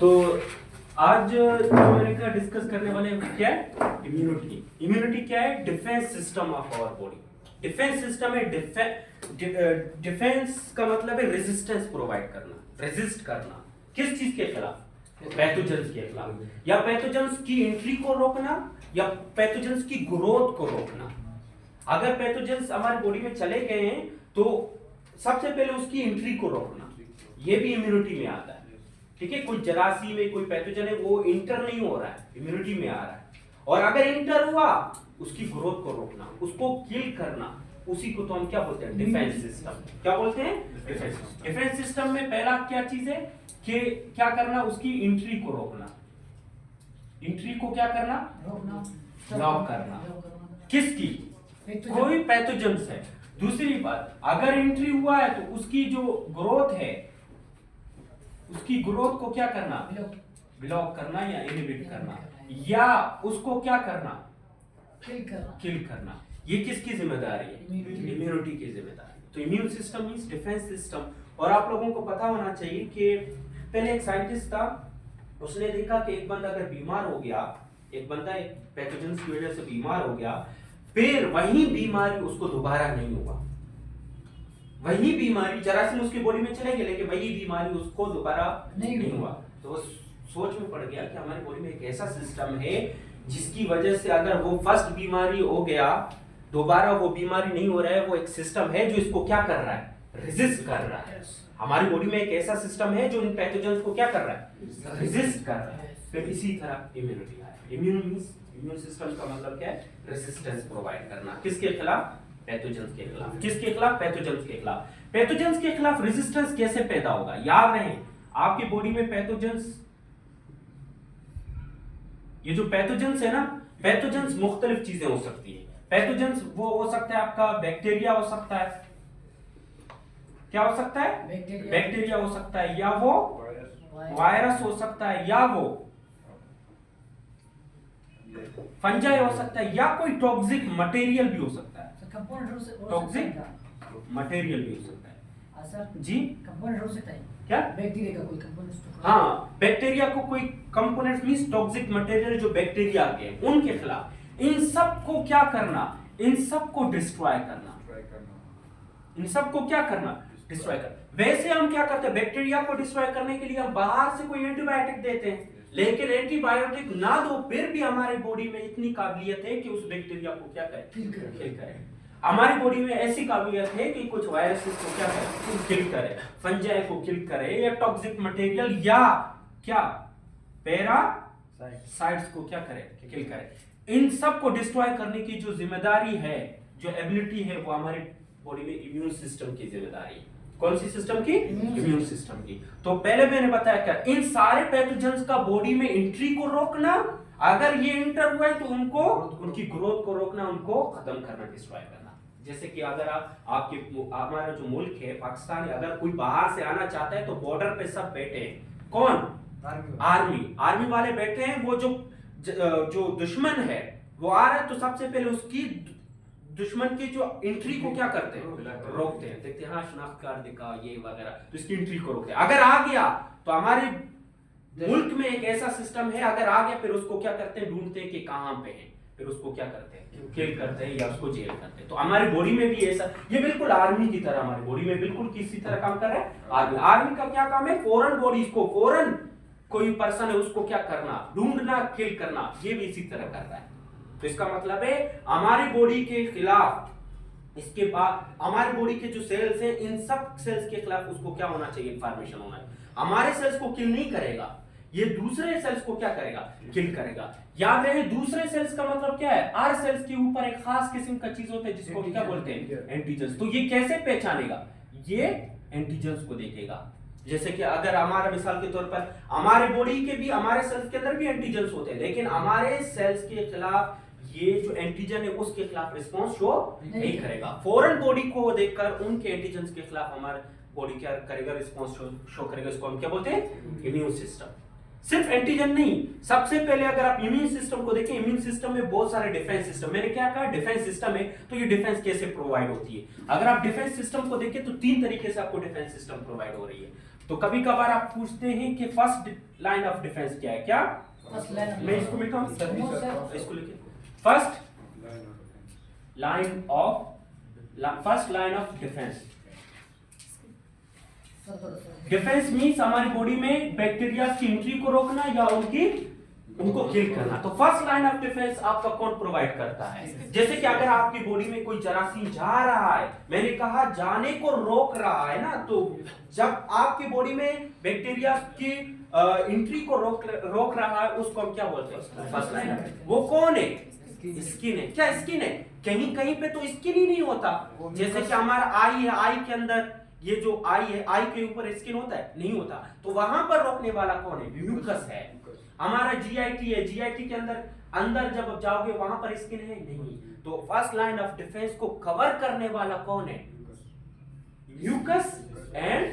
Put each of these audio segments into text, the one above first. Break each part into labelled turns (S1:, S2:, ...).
S1: तो आज जो मैंने कहा डिस्कस करने वाले हैं क्या है, इम्यूनिटी। इम्यूनिटी क्या है? Defence system of our body. Defence system है, डिफेंस का मतलब है रेजिस्टेंस प्रोवाइड करना, रेजिस्ट करना। किस चीज के खिलाफ? पैथोजेंस के खिलाफ, या पैथोजेंस की एंट्री को रोकना या पैथोजेंस की ग्रोथ को रोकना। अगर पैथोजेंस हमारे बॉडी में चले गए हैं तो सबसे पहले उसकी एंट्री को रोकना, ये भी इम्यूनिटी में आता है। ठीक है, कोई जरासी में कोई पैथोजन है वो इंटर नहीं हो रहा है, इम्यूनिटी में आ रहा है। और अगर इंटर हुआ उसकी ग्रोथ को रोकना, उसको किल करना, उसी को तो हम क्या बोलते हैं? Defence system. क्या बोलते हैं? डिफेंस। डिफेंस सिस्टम में पहला क्या चीज है कि क्या करना? उसकी एंट्री को रोकना। एंट्री को क्या करना? ब्लॉक करना। किसकी? कोई पैथोजेंस है। दूसरी बात, अगर एंट्री हुआ है तो उसकी जो ग्रोथ है, उसकी ग्रोथ को क्या करना? ब्लॉक करना या इनहिबिट करना, या उसको क्या करना? किल करना। ये किसकी जिम्मेदारी है? इम्यूनिटी की जिम्मेदारी। तो immune system means defence system. और आप लोगों को पता होना चाहिए कि पहले एक साइंटिस्ट था, उसने देखा कि एक बंदा अगर बीमार हो गया, एक बंदा एक पैथोजेंस की वजह से बीमार हो गया, फिर वही बीमारी उसको दोबारा नहीं हुआ। वही बीमारी जरासीम उसकी बॉडी में चले गए, लेकिन वही बीमारी उसको दोबारा नहीं हुआ। तो वो सोच में पड़ गया कि हमारी बॉडी में एक ऐसा सिस्टम है जिसकी वजह से अगर वो फर्स्ट बीमारी हो गया, दोबारा वो बीमारी नहीं हो रहा है। वो एक सिस्टम है जो इसको क्या कर रहा है? रेजिस्ट कर रहा है। हमारी बॉडी में एक ऐसा सिस्टम है जो इन पैथोजेंस को क्या कर रहा है? रेजिस्ट कर रहा है। फिर इसी तरह इम्यूनिटी है। इम्यून सिस्टम का मतलब क्या है? रेजिस्टेंस प्रोवाइड करना। किसके खिलाफ? पैथोजेंस के खिलाफ। किसके खिलाफ? पैथोजेंस के खिलाफ। पैथोजेंस के खिलाफ रेजिस्टेंस कैसे पैदा होगा? याद रहे, आपकी बॉडी में पैथोजेंस, ये जो पैथोजेंस है ना, पैथोजेंस मुख्तलिफ चीजें हो सकती है। पैथोजेंस वो हो सकता है, आपका बैक्टीरिया हो सकता है। क्या हो सकता है? बैक्टीरिया हो सकता है, या वो वायरस हो सकता है, या वो फंजाई हो सकता है, या कोई टॉक्सिक मटेरियल भी हो सकता है। टॉक्सिक मटेरियल भी हो सकता है जी।
S2: कंपोनेंट हो सकता है
S1: क्या?
S2: बैक्टीरिया का कोई कंपोनेंट?
S1: हाँ, बैक्टीरिया को कोई कंपोनेंट मींस टॉक्सिक मटेरियल जो बैक्टीरिया के हैं उनके खिलाफ। इन सब को क्या करना? इन सब को डिस्ट्रॉय करना। इन सब को क्या करना? डिस्ट्रॉय करना। वैसे हम क्या करते हैं? बैक्टीरिया को डिस्ट्रॉय करने के लिए हम बाहर से कोई एंटीबायोटिक देते हैं, लेकिन एंटीबायोटिक ना दो फिर भी हमारी बॉडी में इतनी काबिलियत है कि उस बैक्टीरिया को क्या करे? किल करे। हमारी बॉडी में ऐसी काबिलियत है कि कुछ वायरसेस को क्या करे? किल करे, फंजाई को किल करे, या टॉक्सिक मटेरियल या क्या पैरासाइट्स को क्या करे? किल करे। इन सब को डिस्ट्रॉय करने की जो जिम्मेदारी है, जो एबिलिटी है, वो हमारे बॉडी में इम्यून सिस्टम की जिम्मेदारी है। कौन सी सिस्टम की? इम्यून सिस्टम की। तो पहले मैंने बताया क्या, इन सारे पैथोजेंस का बॉडी में एंट्री को रोकना, अगर ये एंटर हुआ है तो उनको, उनकी ग्रोथ को रोकना, उनको खत्म करना, डिस्ट्रॉय करना। जैसे कि अगर आपके हमारा जो मुल्क है पाकिस्तान, अगर कोई बाहर से आना चाहता है तो बॉर्डर पे सब बैठे हैं। कौन? आर्मी वाले बैठे हैं। वो जो दुश्मन है वो आ रहा है तो सबसे पहले उसकी दुश्मन की जो एंट्री को क्या करते हैं? रोकते हैं। देखते हैं हाँ शनाख्त कार्ड दिखा ये वगैरह, तो इसकी एंट्री को रोकते हैं। अगर आ गया तो हमारे मुल्क में एक ऐसा सिस्टम है, अगर आ गया फिर उसको क्या करते हैं? ढूंढते हैं कि कहां पे है, फिर उसको क्या करते हैं? किल करते हैं या उसको जेल करते हैं। तो हमारी बॉडी में भी ऐसा, ये बिल्कुल आर्मी की तरह हमारी बॉडी में बिल्कुल किसी तरह काम कर रहा है। आर्मी का क्या काम है? फौरन बॉडीज को, फौरन कोई पर्सन है उसको क्या करना? ढूंढना, किल करना। ये भी इसी तरह कर रहा है। तो इसका मतलब है हमारी बॉडी के खिलाफ, इसके बाद हमारी बॉडी के जो सेल्स हैं, इन सब सेल्स के खिलाफ उसको क्या होना चाहिए? इंफॉर्मेशन होना है। हमारे सेल्स को किल नहीं करेगा, ये दूसरे सेल्स को क्या करेगा? किल करेगा। याद रहे, दूसरे सेल्स का मतलब क्या है? हर सेल्स के ऊपर एक खास किस्म का चीज होता है जिसको क्या बोलते हैं? एंटीजेंस। तो ये कैसे पहचानेगा? ये एंटीजेंस को देखेगा। जैसे कि अगर हमारा मिसाल के तौर पर हमारे बॉडी के भी, हमारे सेल्स के अंदर भी एंटीजेंस होते हैं, लेकिन हमारे सेल्स के खिलाफ ये जो एंटीजन है उसके खिलाफ रिस्पांस शो नहीं करेगा। फौरन बॉडी को देखकर उनके एंटीजेंस के खिलाफ हमारा बॉडी क्या करेगा? रिस्पांस शो करेगा। इसको हम क्या बोलते हैं? Immune system. सिर्फ एंटीजन नहीं, सबसे पहले अगर आप इम्यून सिस्टम को देखें, इम्यून सिस्टम में बहुत सारे डिफेंस सिस्टम, मैंने क्या कहा? डिफेंस सिस्टम है। तो ये डिफेंस कैसे प्रोवाइड होती है? अगर आप डिफेंस सिस्टम को देखें तो तीन तरीके से आपको डिफेंस सिस्टम प्रोवाइड हो रही है। तो कभी कभार आप पूछते हैं कि फर्स्ट लाइन ऑफ डिफेंस क्या है, क्या?
S2: फर्स्ट लाइन
S1: मैं इसको मिटाऊं,
S2: नो सर
S1: इसको लिखिए, first line of defence.
S2: Sir थोड़ा सा
S1: डिफेंस मींस हमारी बॉडी में बैक्टीरिया की एंट्री को रोकना या उनको किल करना। तो फर्स्ट लाइन ऑफ डिफेंस आपका कौन प्रोवाइड करता है? जैसे कि अगर आपकी बॉडी में कोई जरासीम जा रहा है, मैंने कहा जाने को रोक रहा है ना, तो जब आपकी बॉडी में बैक्टीरिया की एंट्री को रोक रहा है, उसको हम क्या बोलते हैं? First line. वो कौन है? स्किन है। क्या स्किन है? कहीं कहीं पे तो स्किन ही नहीं होता। जैसे कि हमारा आई है, आई के अंदर ये जो आई है, आई के ऊपर स्किन होता है? नहीं होता। तो वहां पर रोकने वाला कौन है? म्यूकस है। हमारा जीआईटी है, जीआईटी के अंदर जब आप जाओगे वहां पर स्किन है? नहीं। तो फर्स्ट लाइन ऑफ डिफेंस को कवर करने वाला कौन है? Mucus and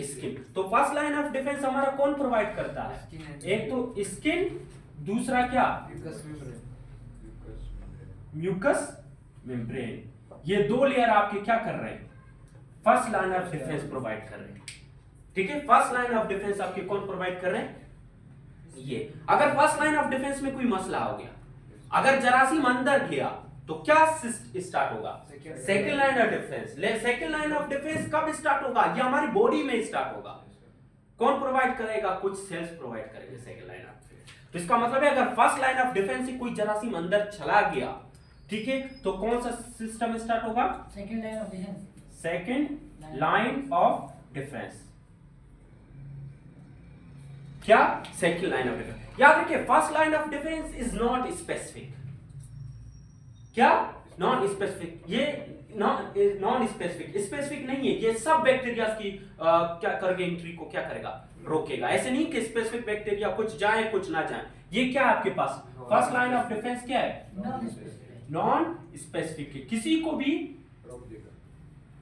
S1: skin. तो फर्स्ट लाइन ऑफ डिफेंस हमारा कौन प्रोवाइड करता है? एक तो स्किन, दूसरा क्या? Mucous membrane. ये दो लेयर आपके क्या कर रहे हैं? First line of defence provide कर रहे हैं। ठीक है, फर्स्ट लाइन ऑफ डिफेंस आपके कौन प्रोवाइड कर रहे हैं? ये। अगर फर्स्ट लाइन ऑफ डिफेंस में कोई मसला हो गया, अगर जरासीम अंदर गया, तो क्या स्टार्ट होगा? Second line of defence. Second line of defence कब स्टार्ट होगा? ये हमारी बॉडी में स्टार्ट होगा। कौन प्रोवाइड करेगा? कुछ सेल्स प्रोवाइड करेंगे सेकंड लाइन ऑफ डिफेंस। तो इसका मतलब है अगर फर्स्ट लाइन ऑफ डिफेंस से कोई जरासीम अंदर चला गया, ठीक है, तो कौन सा सिस्टम स्टार्ट होगा?
S2: Second line of defence.
S1: Second line of defence. क्या? Second line of defence. याद रखिए, first line of defence is not specific. क्या? Non specific. ये नॉन स्पेसिफिक, स्पेसिफिक नहीं है। ये सब बैक्टीरिया की क्या करेगा? एंट्री को क्या करेगा? रोकेगा। ऐसे नहीं कि स्पेसिफिक बैक्टीरिया कुछ जाए कुछ ना जाए। ये क्या है आपके पास? फर्स्ट लाइन ऑफ डिफेंस क्या है? Non specific. किसी को भी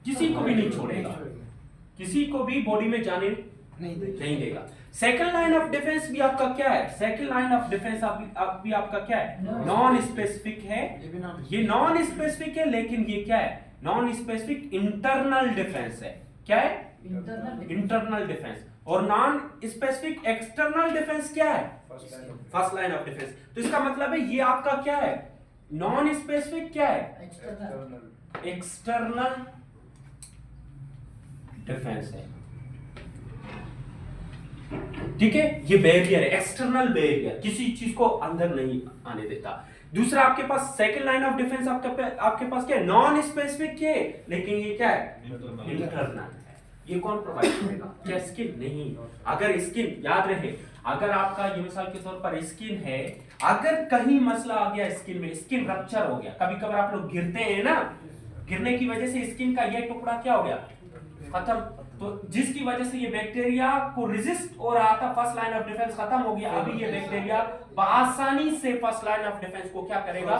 S1: नहीं छोड़ेगा, किसी को भी बॉडी में जाने नहीं देगा। सेकंड लाइन ऑफ डिफेंस भी आपका क्या है? सेकंड लाइन ऑफ डिफेंस भी आपका क्या है? नॉन स्पेसिफिक है। ये नॉन स्पेसिफिक है, लेकिन ये क्या है? नॉन स्पेसिफिक इंटरनल डिफेंस है। क्या है? Internal defence. और नॉन स्पेसिफिक एक्सटर्नल डिफेंस क्या है? First line of defence. तो इसका मतलब है ये आपका क्या है? नॉन स्पेसिफिक क्या है? एक्सटर्नल डिफेंस है। ठीक है, ये बैरियर है, एक्सटर्नल बैरियर, किसी चीज को अंदर नहीं आने देता। दूसरा आपके पास सेकंड लाइन ऑफ डिफेंस आपके पास क्या है? नॉन स्पेसिफिक है, लेकिन ये क्या है? इंटरनल है। ये कौन प्रोवाइड करेगा? क्या स्किन? नहीं। अगर स्किन, याद रहे, अगर आपका ये मिसाल के तौर पर स्किन है, अगर कहीं मसला आ गया स्किन में, स्किन रप्चर हो गया, कभी कभार आप लोग गिरते हैं ना, गिरने की वजह से स्किन का ये टुकड़ा क्या हो गया? खत्म। तो जिसकी वजह से ये बैक्टीरिया को रेजिस्ट हो रहा था, फर्स्ट लाइन ऑफ डिफेंस खत्म हो गया। अभी ये बैक्टीरिया आसानी से फर्स्ट लाइन ऑफ डिफेंस को क्या करेगा?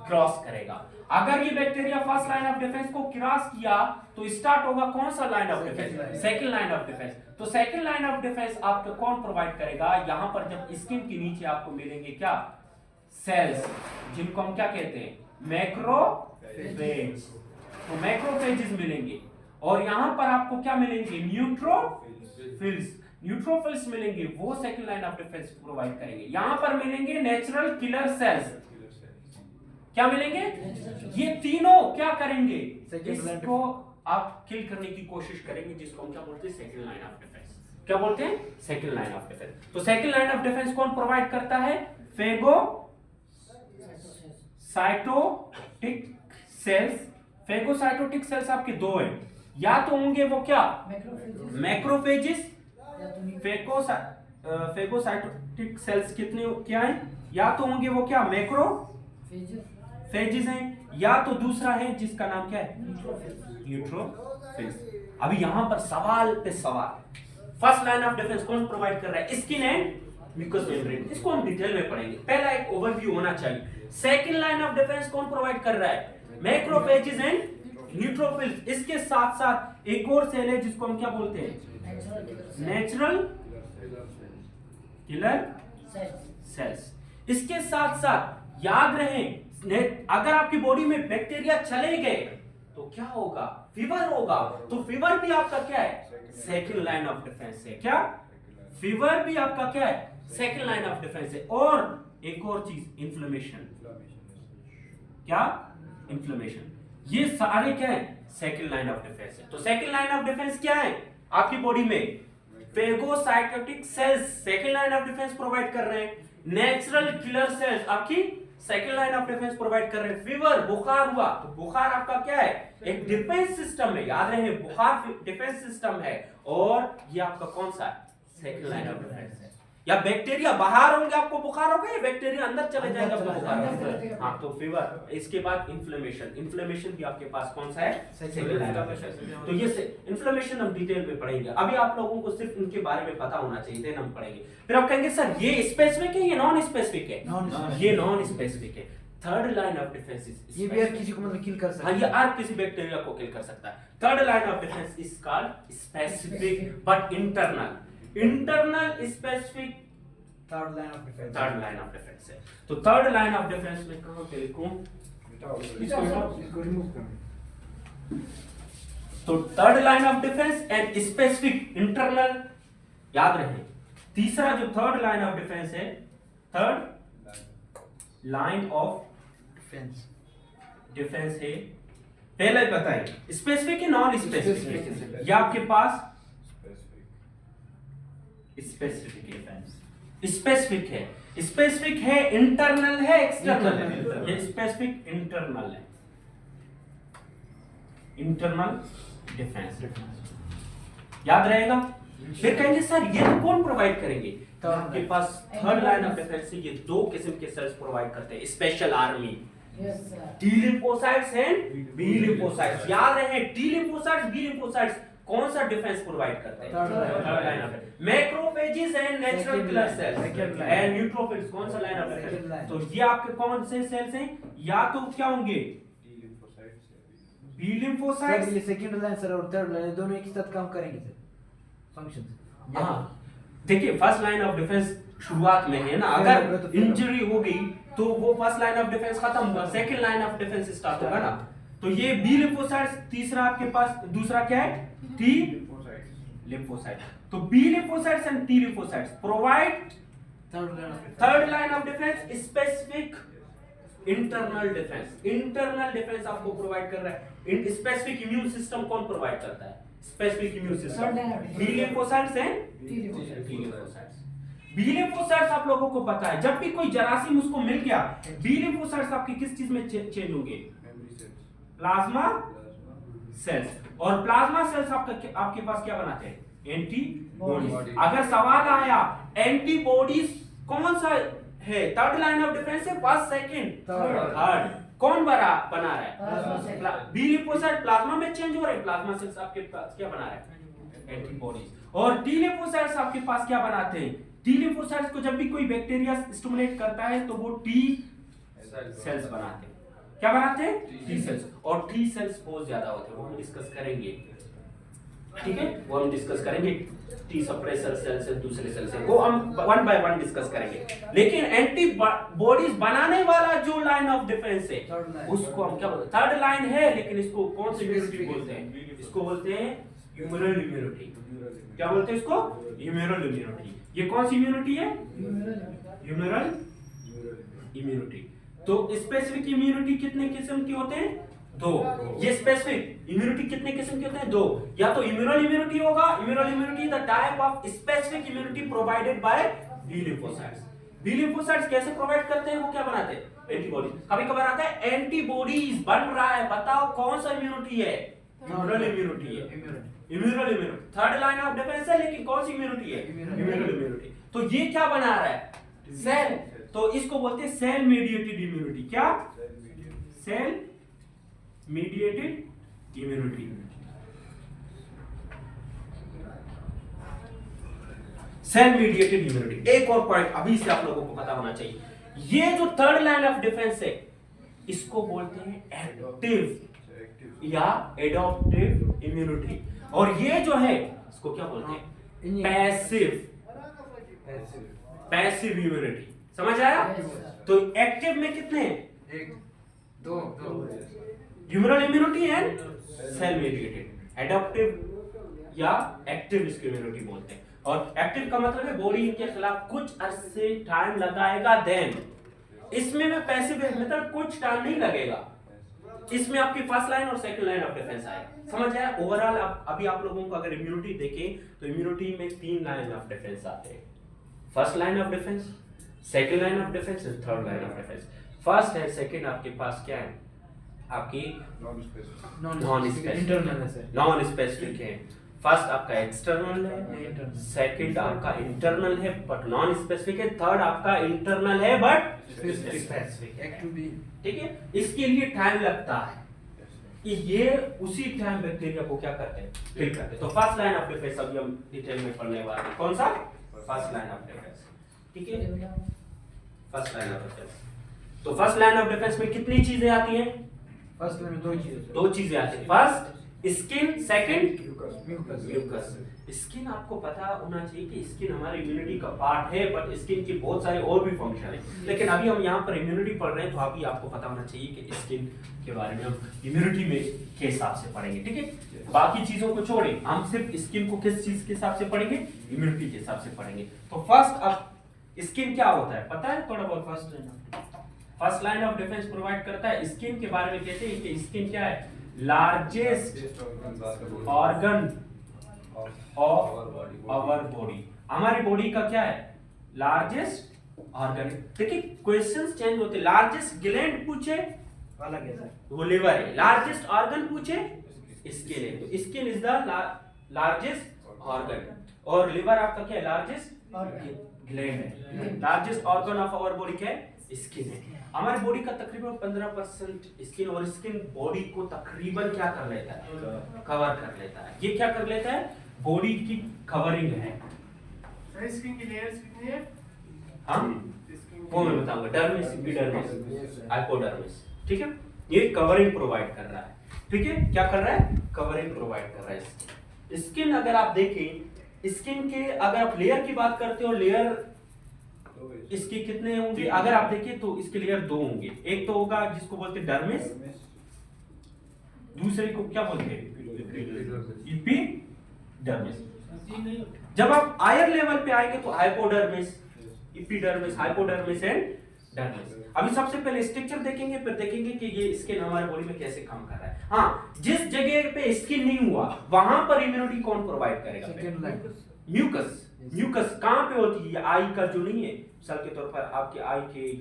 S1: क्रॉस करेगा। अगर ये bacteria first line of defence को क्रॉस किया, तो स्टार्ट होगा कौन सा line of defence? Second line of defence. तो सेकंड लाइन ऑफ डिफेंस आपको कौन प्रोवाइड करेगा? यहां पर जब स्किन के नीचे आपको मिलेंगे क्या? सेल्स, जिनको हम क्या कहते हैं? मैक्रोफेज। तो मैक्रोफेजेस मिलेंगे। और यहां पर आपको क्या मिलेंगे? न्यूट्रोफिल्स। न्यूट्रोफिल्स मिलेंगे, वो second line of defence provide करेंगे। यहां पर मिलेंगे नेचुरल किलर सेल्स। क्या मिलेंगे? ये तीनों क्या करेंगे? इसको आप किल करने की कोशिश करेंगे, जिसको हम क्या बोलते हैं? Second line of defence. क्या बोलते हैं? Second line of defence. तो सेकंड लाइन ऑफ डिफेंस कौन प्रोवाइड करता है? फेगोसाइटोटिक सेल्स। फेगोसाइटोटिक सेल्स आपके दो हैं, या तो होंगे वो क्या? मैक्रोफेजेस। फेगोसाइटोटिक सेल्स कितने क्या है? या तो होंगे वो क्या? मैक्रोफेजेस हैं, या तो दूसरा है जिसका नाम क्या है? न्यूट्रोफिल्स। अभी यहां पर सवाल पे सवाल। फर्स्ट लाइन ऑफ डिफेंस कौन प्रोवाइड कर रहा है? Skin and mucous membrane. इसको हम डिटेल में पढ़ेंगे, पहला एक ओवरव्यू होना चाहिए। सेकंड लाइन ऑफ डिफेंस कौन प्रोवाइड कर रहा है? Macrophages and neutrophils. इसके साथ साथ एक और सेल है जिसको हम क्या बोलते हैं? Natural killer sales. इसके साथ साथ याद रहे, अगर आपकी बॉडी में बैक्टीरिया चले गए तो क्या होगा, फीवर होगा। तो फीवर भी आपका क्या है, सेकंड लाइन ऑफ डिफेंस है। क्या, फीवर भी आपका क्या है, सेकंड लाइन ऑफ डिफेंस है। और एक और चीज, इन्फ्लेमेशन। क्या, इन्फ्लेमेशन। ये सारे क्या है, सेकंड लाइन ऑफ डिफेंस है। तो सेकंड लाइन ऑफ डिफेंस क्या है आपकी बॉडी में, phagocytotic cells second line of defence provide कर रहे हैं। नेचुरल किलर सेल्स आपकी second line of defence provide कर रहे हैं। फीवर, बुखार हुआ, तो बुखार आपका क्या है, एक डिफेंस सिस्टम है। याद रहे, बुखार डिफेंस सिस्टम है। और ये आपका कौन सा है, सेकंड लाइन ऑफ डिफेंस है। या बैक्टीरिया बाहर होंगे आपको बुखार होगा, या बैक्टीरिया अंदर चले जाएगा आपको बुखार होगा। हाँ, तो फीवर। इसके बाद इन्फ्लेमेशन। इन्फ्लेमेशन भी आपके पास कौन सा है, सेकंड लाइन ऑफ डिफेंस। तो ये इन्फ्लेमेशन हम डिटेल में पढ़ेंगे। अभी आप लोगों को सिर्फ इनके बारे में पता होना चाहिए, देन हम पढ़ेंगे। फिर आप कहेंगे सर ये स्पेसिफिक है, ये नॉन स्पेसिफिक है। ये नॉन स्पेसिफिक है। Third line of defence is,
S3: ये भी हर किसी को मतलब किल कर सकता
S1: हाँ,
S3: है।
S1: ये हर किसी बैक्टीरिया को किल कर सकता है। Third line of defence is called specific but internal. Internal specific
S3: third line of defence.
S1: Third line of defence है। तो थर्ड लाइन ऑफ डिफेंस में कहां पे लिखूं,
S3: इसको रिमूव कर।
S1: तो third line of defence and specific internal, याद रहे। तीसरा जो थर्ड लाइन ऑफ डिफेंस है, थर्ड लाइन ऑफ डिफेंस है, पहले बताइए स्पेसिफिक है नॉन स्पेसिफिक। ये आपके पास स्पेसिफिक डिफेंस, स्पेसिफिक है। स्पेसिफिक है, इंटरनल है, एक्सटर्नल है। ये स्पेसिफिक इंटरनल है, इंटरनल डिफेंस। याद रहेगा। फिर कहेंगे सर ये तो कौन प्रोवाइड करेंगे, तो आपके पास थर्ड लाइन ऑफ डिफेंस से ये दो किस्म के सेल्स प्रोवाइड करते हैं, special army.
S2: Yes, sir.
S1: T lymphocytes and B lymphocytes। याद रहे, T lymphocytes, B lymphocytes कौन सा डिफेंस प्रोवाइड करते हैं,
S3: third
S1: line of defence. Macrophages and natural killer sales
S3: Second line।
S1: And neutrophils कौन सा line of
S3: Second
S1: defence.
S3: line।
S1: तो ये आपके कौन से सेल्स हैं, या तो क्या होंगे B
S3: सर
S1: lymphocytes।
S3: ये सेकंड लाइन सर और थर्ड लाइन दोनों एक ही साथ काम करेंगे सर, फंक्शंस।
S1: हाँ, देखिए फर्स्ट लाइन ऑफ डिफेंस शुरुआत में है ना, अगर इंजरी हो गई तो वो फर्स्ट लाइन ऑफ डिफेंस खत्म हुआ, second line of defence start होगा ना। तो ये बी लिम्फोसाइट्स, तीसरा आपके पास दूसरा क्या है, टी लिम्फोसाइट। तो B lymphocytes and T lymphocytes provide third line of defence, specific internal defence. Internal defence आपको प्रोवाइड कर रहा है। स्पेसिफिक इम्यून सिस्टम कौन प्रोवाइड करता है, specific immune system, B lymphocytes and T lymphocytes. B lymphocytes आप लोगों को पता है, जब भी कोई जरासीम उसको मिल गया, बी लिम्फोसाइट्स आपके किस चीज में चेंज होंगे, प्लाज्मा सेल्स। और प्लाज्मा सेल्स आपके पास क्या बनाते हैं, एंटीबॉडीज। अगर सवाल आया एंटीबॉडीज कौन सा है, थर्ड लाइन ऑफ डिफेंस है, फर्स्ट सेकंड थर्ड, कौन बना रहा है, बी लिम्फोसाइट प्लाज्मा में चेंज हो रहे हैं, प्लाज्मा सेल्स आपके पास क्या बना रहा है, एंटीबॉडीज। और टी लिम्फोसाइट्स आपके पास क्या बनाते हैं, टी लिम्फोसाइट्स को जब भी कोई बैक्टीरिया स्टिमुलेट करता है तो वो टी सेल्स बनाते हैं। क्या बनाते हैं, टी सेल्स। और टी सेल्स बहुत ज्यादा होते हैं, वो हम डिस्कस करेंगे, ठीक है, वो हम डिस्कस करेंगे। टी सप्रेसर सेल्स है, दूसरे सेल्स है, वो हम वन बाय वन डिस्कस करेंगे। लेकिन एंटीबॉडीज बनाने वाला जो लाइन ऑफ डिफेंस है उसको हम क्या बोलते हैं, थर्ड लाइन है, लेकिन इसको कौन सी इम्यूनिटी बोलते हैं, इसको बोलते हैं ह्यूमरल इम्यूनिटी। क्या बोलते हैं इसको, ह्यूमरल इम्यूनिटी। ये कौन सी इम्यूनिटी है, ह्यूमरल इम्यूनिटी। तो स्पेसिफिक इम्यूनिटी कितने किस्म के होते हैं, दो। ये स्पेसिफिक इम्यूनिटी कितने किस्म के होते हैं, दो। या तो इम्यूनल इम्यूनिटी होगा, humoral immunity the type of specific immunity provided by B lymphocytes. B lymphocytes कैसे प्रोवाइड करते हैं, वो क्या बनाते हैं, एंटीबॉडीज। कभी कभार आता है एंटीबॉडीज बन रहा है, बताओ कौन सा इम्यूनिटी है, इम्यूनल इम्यूनिटी है, Emmanuel immunity. Third line of defence है, लेकिन कौन सी इम्यूनिटी है, इम्यूनल इम्यूनिटी। तो ये क्या बना रहा है, सेल। तो इसको बोलते हैं सेल मीडिएटेड इम्यूनिटी। क्या, cell mediated immunity. Cell mediated immunity. एक और पॉइंट अभी से आप लोगों को पता होना चाहिए, ये जो थर्ड लाइन ऑफ डिफेंस है इसको बोलते हैं एक्टिव या एडॉप्टिव इम्यूनिटी। और ये जो है इसको क्या बोलते हैं, पैसिव इम्यूनिटी। समझ आया। तो एक्टिव में कितने हैं,
S3: एक, दो,
S1: humoral immunity and cell mediated. Adaptive या एक्टिव इसकी इम्यूनिटी बोलते हैं। और एक्टिव का मतलब है बॉडी इनके खिलाफ कुछ अरसे टाइम लगाएगा, देन इसमें मैं पैसिव मेथड कुछ टाइम नहीं लगेगा, इसमें आपकी फर्स्ट लाइन और सेकंड लाइन ऑफ डिफेंस आएगा। समझ आया? ओवरऑल अभी आप लोगों को अगर इम्यूनिटी देखें तो इम्यूनिटी में 3 लाइन ऑफ डिफेंस आते हैं। First line of defence, second line of defence and third line of defence. First and second आपके पास क्या है? आपकी नॉन स्पेसिफिक है। फर्स्ट आपका एक्सटर्नल है, सेकंड आपका इंटरनल है बट नॉन स्पेसिफिक है, थर्ड आपका इंटरनल है बट स्पेसिफिक है। ठीक है, इसके लिए टाइम लगता है कि ये उसी टाइम बैक्टीरिया को क्या करते हैं, किल करते हैं। तो फर्स्ट लाइन ऑफ डिफेंस अभी हम डिटेल में पढ़ने वाले हैं। कौन सा? First line of defence. ठीक है, फर्स्ट लाइन ऑफ डिफेंस। तो फर्स्ट लाइन ऑफ डिफेंस में कितनी चीजें आती हैं?
S3: फर्स्ट में
S1: दो चीजें आती हैं। First skin, second
S3: mucus.
S1: Mucus. Skin आपको पता होना चाहिए कि स्किन हमारी इम्यूनिटी का पार्ट है, बट स्किन की बहुत सारे और भी फंक्शन है। लेकिन अभी हम यहाँ पर इम्यूनिटी पढ़ रहे हैं तो अभी आपको पता होना चाहिए कि स्किन के बारे में हम इम्यूनिटी में के हिसाब से पढ़ेंगे। ठीक है, बाकी चीजों को छोड़े, हम सिर्फ स्किन को किस चीज के हिसाब से पढ़ेंगे? इम्यूनिटी के हिसाब से पढ़ेंगे। तो फर्स्ट अब स्किन क्या होता है पता है थोड़ा बहुत? First line of defence provide करता है। स्किन के बारे में कहते हैं कि स्किन क्या है? Largest organ of our body. हमारी बॉडी का क्या है? Largest organ. देखिए क्वेश्चंस चेंज होते हैं। लार्जेस्ट ग्लैंड पूछे
S3: अलग है सर,
S1: वो लिवर है। लार्जेस्ट ऑर्गन पूछे स्किन है। तो skin is the largest organ और लिवर आपका क्या है? लार्जेस्ट ग्लैंड है। Largest organ of our body क्या है? स्किन है। हमारी बॉडी का तकरीबन 15% स्किन, और स्किन बॉडी को तकरीबन क्या कर लेता है? कवर कर लेता है। ये क्या कर लेता है? बॉडी की कवरिंग है।
S4: स्किन की लेयर्स कितनी है?
S1: हम वो मैं बताऊंगा। Dermis, epidermis, hypodermis. ठीक है, ये कवरिंग प्रोवाइड कर रहा है। ठीक है, क्या कर रहा है? कवरिंग प्रोवाइड कर रहा है। स्किन अगर आप देखें, स्किन के अगर आप लेयर की बात करते हो, लेयर इसके कितने होंगे? अगर आप देखिए तो इसके लेयर 2 होंगे। एक तो होगा जिसको बोलते हैं डर्मिस, दूसरे को क्या बोलते हैं? एपिडर्मिस। जब आप हायर लेवल पे आएंगे तो hypodermis, epidermis, hypodermis and dermis. अभी सबसे पहले स्ट्रक्चर देखेंगे, फिर देखेंगे कि ये स्किन हमारे बॉडी में कैसे काम कर रहा है। हाँ, जिस जगह पे स्किन नहीं हुआ वहां पर इम्यूनिटी कौन प्रोवाइड करेगा?
S3: Second line
S1: mucus. म्यूकस कहां पे होती है? आई का जो नहीं है, मिसाल के तौर पर आपके आई के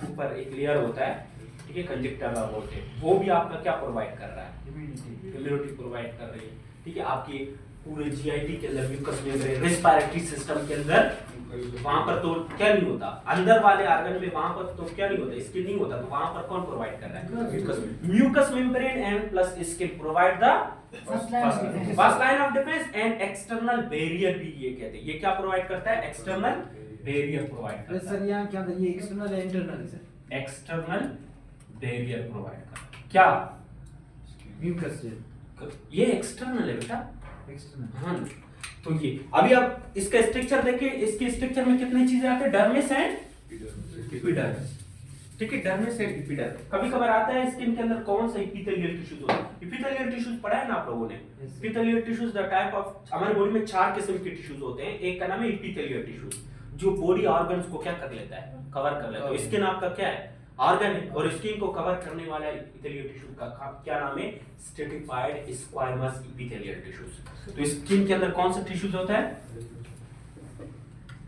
S1: ऊपर एक लेयर होता है, ठीक है, कंजक्टिवा बोलते हैं, वो भी आपका क्या प्रोवाइड कर रहा है? इम्यूनिटी प्रोवाइड कर रही है। ठीक है, आपके पूरे जीआईटी के अंदर म्यूकस मेम्ब्रेन, रेस्पिरेटरी सिस्टम के अंदर वहां पर तो क्या नहीं होता, अंदर वाले ऑर्गन में वहां पर तो क्या नहीं होता, स्किन नहीं होता, तो वहां पर कौन प्रोवाइड कर रहा है? Mucus. Mucus membrane and plus skin provide the first line of defence and external barrier भी ये कहते हैं। ये क्या प्रोवाइड करता है? एक्सटर्नल बैरियर प्रोवाइड करता है।
S3: सर यहाँ क्या था? ये एक्सटर्नल है इंटरनल है सर?
S1: एक्सटर्नल बैरियर प्रोवाइड करता है। क्या?
S3: म्यूकस से
S1: ये एक्सटर्नल है बेटा,
S3: एक्सटर्नल।
S1: हाँ, तो ये अभी आप इसका स्ट्रक्चर देखिए, इसके स्ट्रक्चर में कितनी चीजें आती है? Dermis and epidermis. ठीक है, डर्मिस एंड एपिडर्मिस। कभी कभार आता है स्किन के अंदर कौन सा एपिथेलियल टिश्यूज होता है? एपिथेलियल टिश्यूज पढ़ा है ना आप लोगों ने? Epithelial tissues the type of, हमारी बॉडी में 4 किस्म के टिश्यूज होते हैं। एक का नाम है एपिथेलियल टिश्यूज, जो बॉडी ऑर्गन्स को क्या कर लेता है? कवर कर लेता है। तो स्किन आपका क्या है? ऑर्गन है, और स्किन को कवर करने वाला एपिथेलियल टिश्यू का क्या नाम है? Stratified squamous epithelial tissues. तो स्किन के अंदर कौन सा टिश्यूज होता है?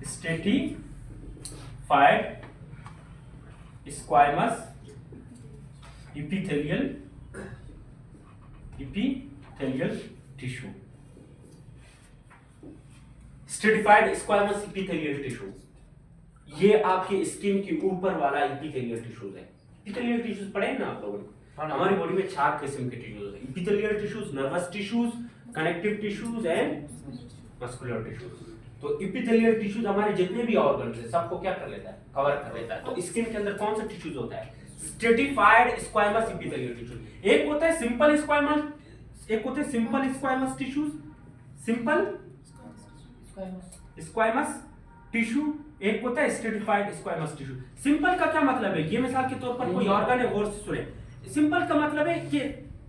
S1: Stratified squamous epithelial tissue. Stratified squamous epithelial tissue, ये आपके स्किन के ऊपर वाला एपिथेलियल टिश्यूज है। एपिथेलियल टिश्यूज पढ़े ना आप लोगों ने? हमारी बॉडी में 4 किस्म के टिश्यूज हैं। Epithelial tissues, nervous tissues, connective tissues and muscular tissues. तो एपिथेलियल टिश्यूज हमारे जितने भी ऑर्गन्स हैं सबको क्या कर लेता है? कवर कर लेता है। तो स्किन के अंदर कौन सा टिश्यूज होता है? Stratified squamous epithelial tissues. एक होता है सिंपल स्क्वायमस, एक होते हैं simple squamous tissues, simple squamous tissue, एक होता है स्ट्रेटिफाइड स्क्वायमस टिश्यू। सिंपल का क्या मतलब है? ये मिसाल के तौर पर कोई ऑर्गन है, गौर से सुने, सिंपल का मतलब है कि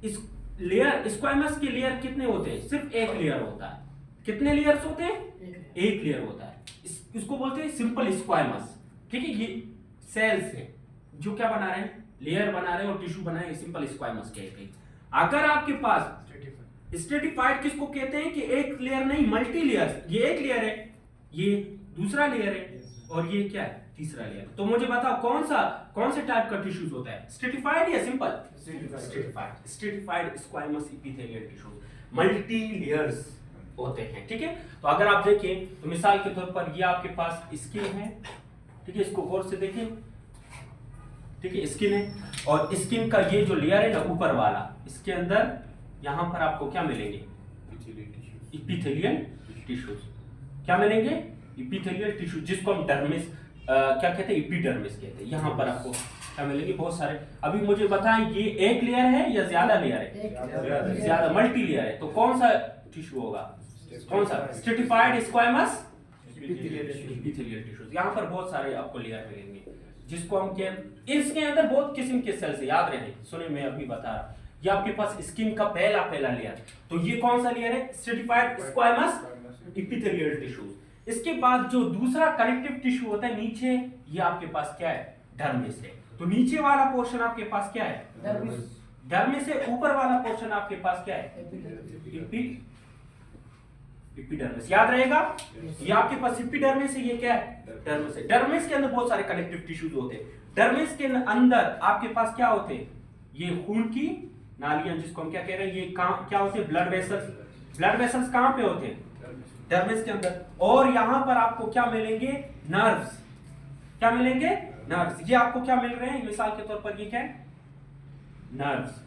S1: इस लेयर स्क्वाइमस के लेयर कितने होते हैं? सिर्फ एक लेयर होता है। कितने लेयर्स होते हैं? एक लेयर होता है। इसको बोलते हैं सिंपल स्क्वाइमस। ठीक है, ये सेल्स है जो क्या बना रहे हैं? लेयर बना रहे हैं और टिश्यू बना रहे हैं, सिंपल स्क्वाइमस कहते हैं। अगर आपके पास स्ट्रेटिफाइड किसको कहते हैं कि एक लेयर नहीं, मल्टी लेयर। ये एक लेयर है, ये दूसरा लेयर है, और ये क्या है? तीसरा लेयर। तो मुझे बताओ कौन से टाइप का टिश्यूज होता है? स्ट्रेटिफाइड या simple? Stratified. Stratified स्क्वाइमस epithelial tissues multi layers होते हैं। ठीक है, तो अगर आप देखें तो मिसाल के तौर पर ये आपके पास स्किन है। ठीक है, इसको गौर से देखें। ठीक है, स्किन है, और स्किन का ये जो लेयर है ना ऊपर वाला, इसके अंदर यहां पर आपको क्या मिलेंगे? Epithelial tissues. क्या मिलेंगे? एपिथेलियल टिश्यू, जिसको हम डर्मिस क्या कहते हैं? एपिडर्मिस कहते हैं। यहाँ पर आपको क्या मिलेंगे? बहुत सारे। अभी मुझे बताएं ये एक लेयर है या ज्यादा लेयर है? ज्यादा, मल्टी लेयर है। तो कौन सा टिश्यू होगा? कौन सा? Stratified स्क्वाइमस epithelial tissues. यहाँ पर बहुत सारे आपको लेयर मिलेंगे, जिसको हम इसके अंदर बहुत किस्म के सेल्स है, याद रहे। सुने, मैं अभी बता रहा। ये आपके पास स्किन का पहला लेयर, तो ये कौन सा लेयर है? Stratified स्क्वाइमस epithelial tissues. इसके बाद जो दूसरा कनेक्टिव टिश्यू होता है नीचे, ये आपके पास क्या है? डर्मिस है। तो नीचे वाला पोर्शन आपके पास क्या है? डर्मिस है। ऊपर वाला पोर्शन आपके पास क्या है? एपिडर्मिस। याद रहेगा, ये आपके पास एपिडर्मिस है, ये क्या है? डर्मिस है। डर्मिस के अंदर बहुत सारे कनेक्टिव टिश्यूज होते हैं। डर्मिस के अंदर आपके पास क्या होते हैं? ये खून की नालियां, जिसको हम क्या कह रहे हैं? ये क्या होते हैं? Blood vessels. ब्लड वेसल्स कहां पे होते हैं? डर्मिस के अंदर। और यहां पर आपको क्या मिलेंगे? नर्व्स। क्या मिलेंगे? नर्व्स। ये आपको क्या मिल रहे हैं? मिसाल के तौर पर ये क्या है? नर्व्स।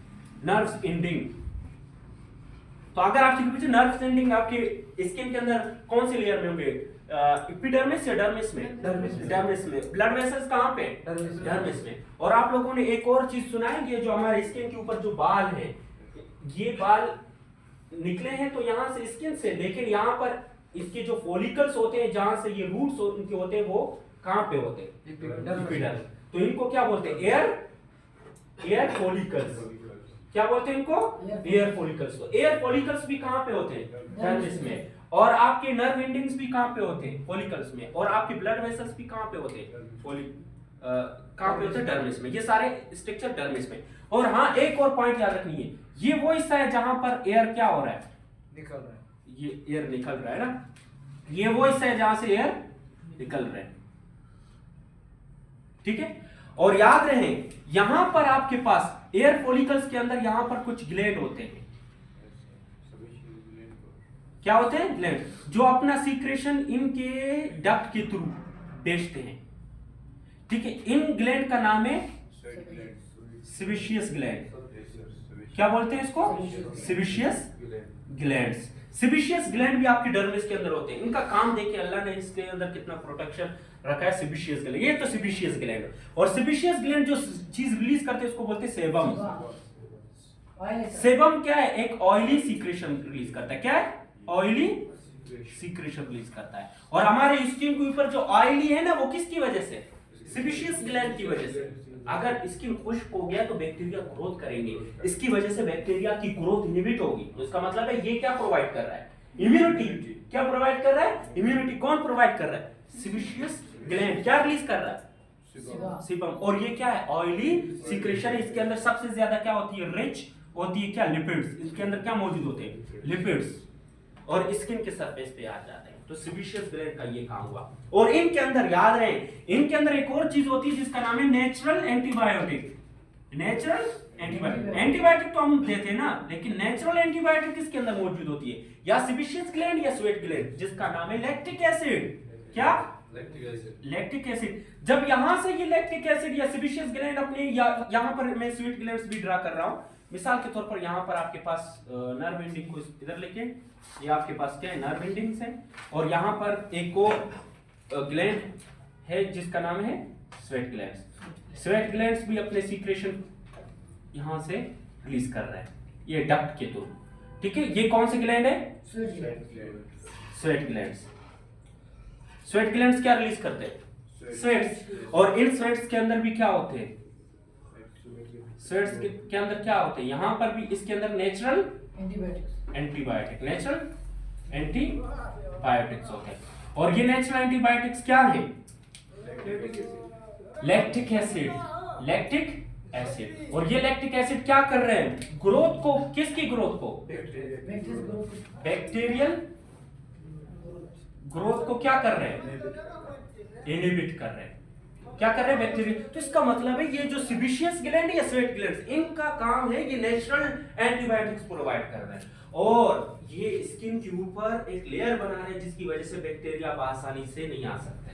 S1: Nerves ending. तो अगर आपसे पूछे नर्व्स एंडिंग आपके स्किन के अंदर कौन से लेयर में होंगे? एपिडर्मिस या डर्मिस में? डर्मिस में। ब्लड वेसल्स कहां पे? डर्मिस में। और आप लोगों ने एक और चीज सुना है, ये जो हमारे स्किन के ऊपर जो बाल हैं, ये बाल निकले हैं तो यहां से स्किन से, लेकिन यहां पर इसके जो फॉलिकल्स होते हैं, जहां से ये रूट्स इनके होते हैं, वो कहां पे होते हैं? एपिडर्मिस। तो इनको क्या बोलते हैं? Air follicles. क्या बोलते हैं इनको? Air follicles. तो एयर फॉलिकल्स भी कहां पे होते हैं? डर्मिस में। और आपके नर्व एंडिंग्स भी कहां पे होते हैं? फॉलिकल्स में। और आपके ब्लड वेसल्स भी कहां पे होते हैं? कहां पे होते हैं? डर्मिस में। ये सारे स्ट्रक्चर डर्मिस में। और हाँ, एक और पॉइंट याद रखनी है, ये वो हिस्सा है जहां पर एयर क्या हो रहा है?
S3: निकल रहा है।
S1: ये एयर निकल रहा है ना, ये वो हिस्सा है जहां से एयर निकल रहा है। ठीक है, और याद रहे यहां पर आपके पास एयर फॉलिकल्स के अंदर यहां पर कुछ ग्लैंड होते हैं। क्या होते हैं? ग्लैंड, जो अपना सीक्रेशन इनके डक्ट के थ्रू भेजते हैं। ठीक है, इन ग्लैंड का नाम है सेबेशियस ग्लैंड। क्या बोलते हैं इसको? Sebaceous glands. सेबेशियस ग्लैंड भी आपके डर्मिस के अंदर होते हैं। इनका काम देखिए, अल्लाह ने इसके अंदर कितना प्रोटेक्शन रखा है। सेबेशियस ग्लैंड, ये तो सेबेशियस ग्लैंड। और सेबेशियस ग्लैंड जो चीज रिलीज करते हैं उसको बोलते हैं सेबम। सेबम क्या है? एक ऑयली सीक्रेशन रिलीज करता है। क्या है? ऑयली सीक्रेशन रिलीज करता है। और हमारे स्किन के ऊपर जो ऑयली है ना, वो किसकी वजह से? सेबेशियस ग्लैंड की वजह से। अगर स्किन खुश्क हो गया तो बैक्टीरिया ग्रोथ करेंगे, इसकी वजह से बैक्टीरिया की ग्रोथ इनहिबिट होगी। तो इसका मतलब है ये क्या प्रोवाइड कर रहा है? इम्यूनिटी। क्या प्रोवाइड कर रहा है? इम्यूनिटी। कौन प्रोवाइड कर रहा है? Sebaceous gland. क्या रिलीज कर रहा है? सीबम। और ये क्या है? Oily secretion. इसके अंदर सबसे ज्यादा क्या होती है? रिच होती है क्या? लिपिड्स। इसके अंदर क्या मौजूद होते हैं? लिपिड्स। और स्किन के सरफेस पे आ जाते हैं। तो सेबेशियस ग्लैंड का ये काम हुआ। और इनके अंदर याद रहे, इनके अंदर एक और चीज होती है जिसका नाम है natural antibiotic. Natural antibiotic. Antibiotic तो हम देते हैं ना, लेकिन नेचुरल एंटीबायोटिक किसके अंदर मौजूद होती है? या सेबेशियस ग्लैंड या स्वेट ग्लैंड, जिसका नाम है लैक्टिक एसिड। क्या? Lactic acid. जब यहां से ये लैक्टिक एसिड या सेबेशियस ग्लैंड अपने, यहां पर मैं स्वेट ग्लैंड्स भी ड्रा कर रहा हूं। मिसाल के तौर पर यहां पर आपके पास नर्व एंडिंग को इधर लेके, ये आपके पास क्या है? नर्व एंडिंग्स है। और यहां पर एक और ग्लैंड है जिसका नाम है स्वेट ग्लैंड्स। स्वेट ग्लैंड्स भी अपने सीक्रेशन यहां से रिलीज कर रहा है, ये डक्ट के थ्रू। ठीक है, ये कौन से ग्लैंड है? Sweat glands. स्वेट ग्लैंड्स क्या रिलीज करते हैं? स्वेट्स। और इन स्वेट्स के अंदर भी क्या होते हैं? स्वेट्स के अंदर क्या होते हैं, यहाँ पर भी इसके अंदर natural
S2: antibiotics
S1: antibiotic, natural antibiotics होते हैं। और ये नेचुरल एंटीबायोटिक्स क्या है? Lactic acid, lactic acid. और ये लैक्टिक एसिड क्या कर रहे हैं? ग्रोथ को, किसकी ग्रोथ को?
S2: बैक्टीरियल ग्रोथ
S1: बैक्टीरियल ग्रोथ को क्या कर रहे हैं? इनहिबिट कर रहे हैं। क्या कर रहे हैं? बैक्टीरिया। तो इसका मतलब है ये जो सीबेशियस ग्लैंड या स्वेट ग्लैंड, इनका काम है ये नेचुरल एंटीबायोटिक्स प्रोवाइड कर रहे हैं, और ये स्किन के ऊपर एक लेयर बना रहे हैं जिसकी वजह से बैक्टीरिया आसानी से नहीं आ सकते।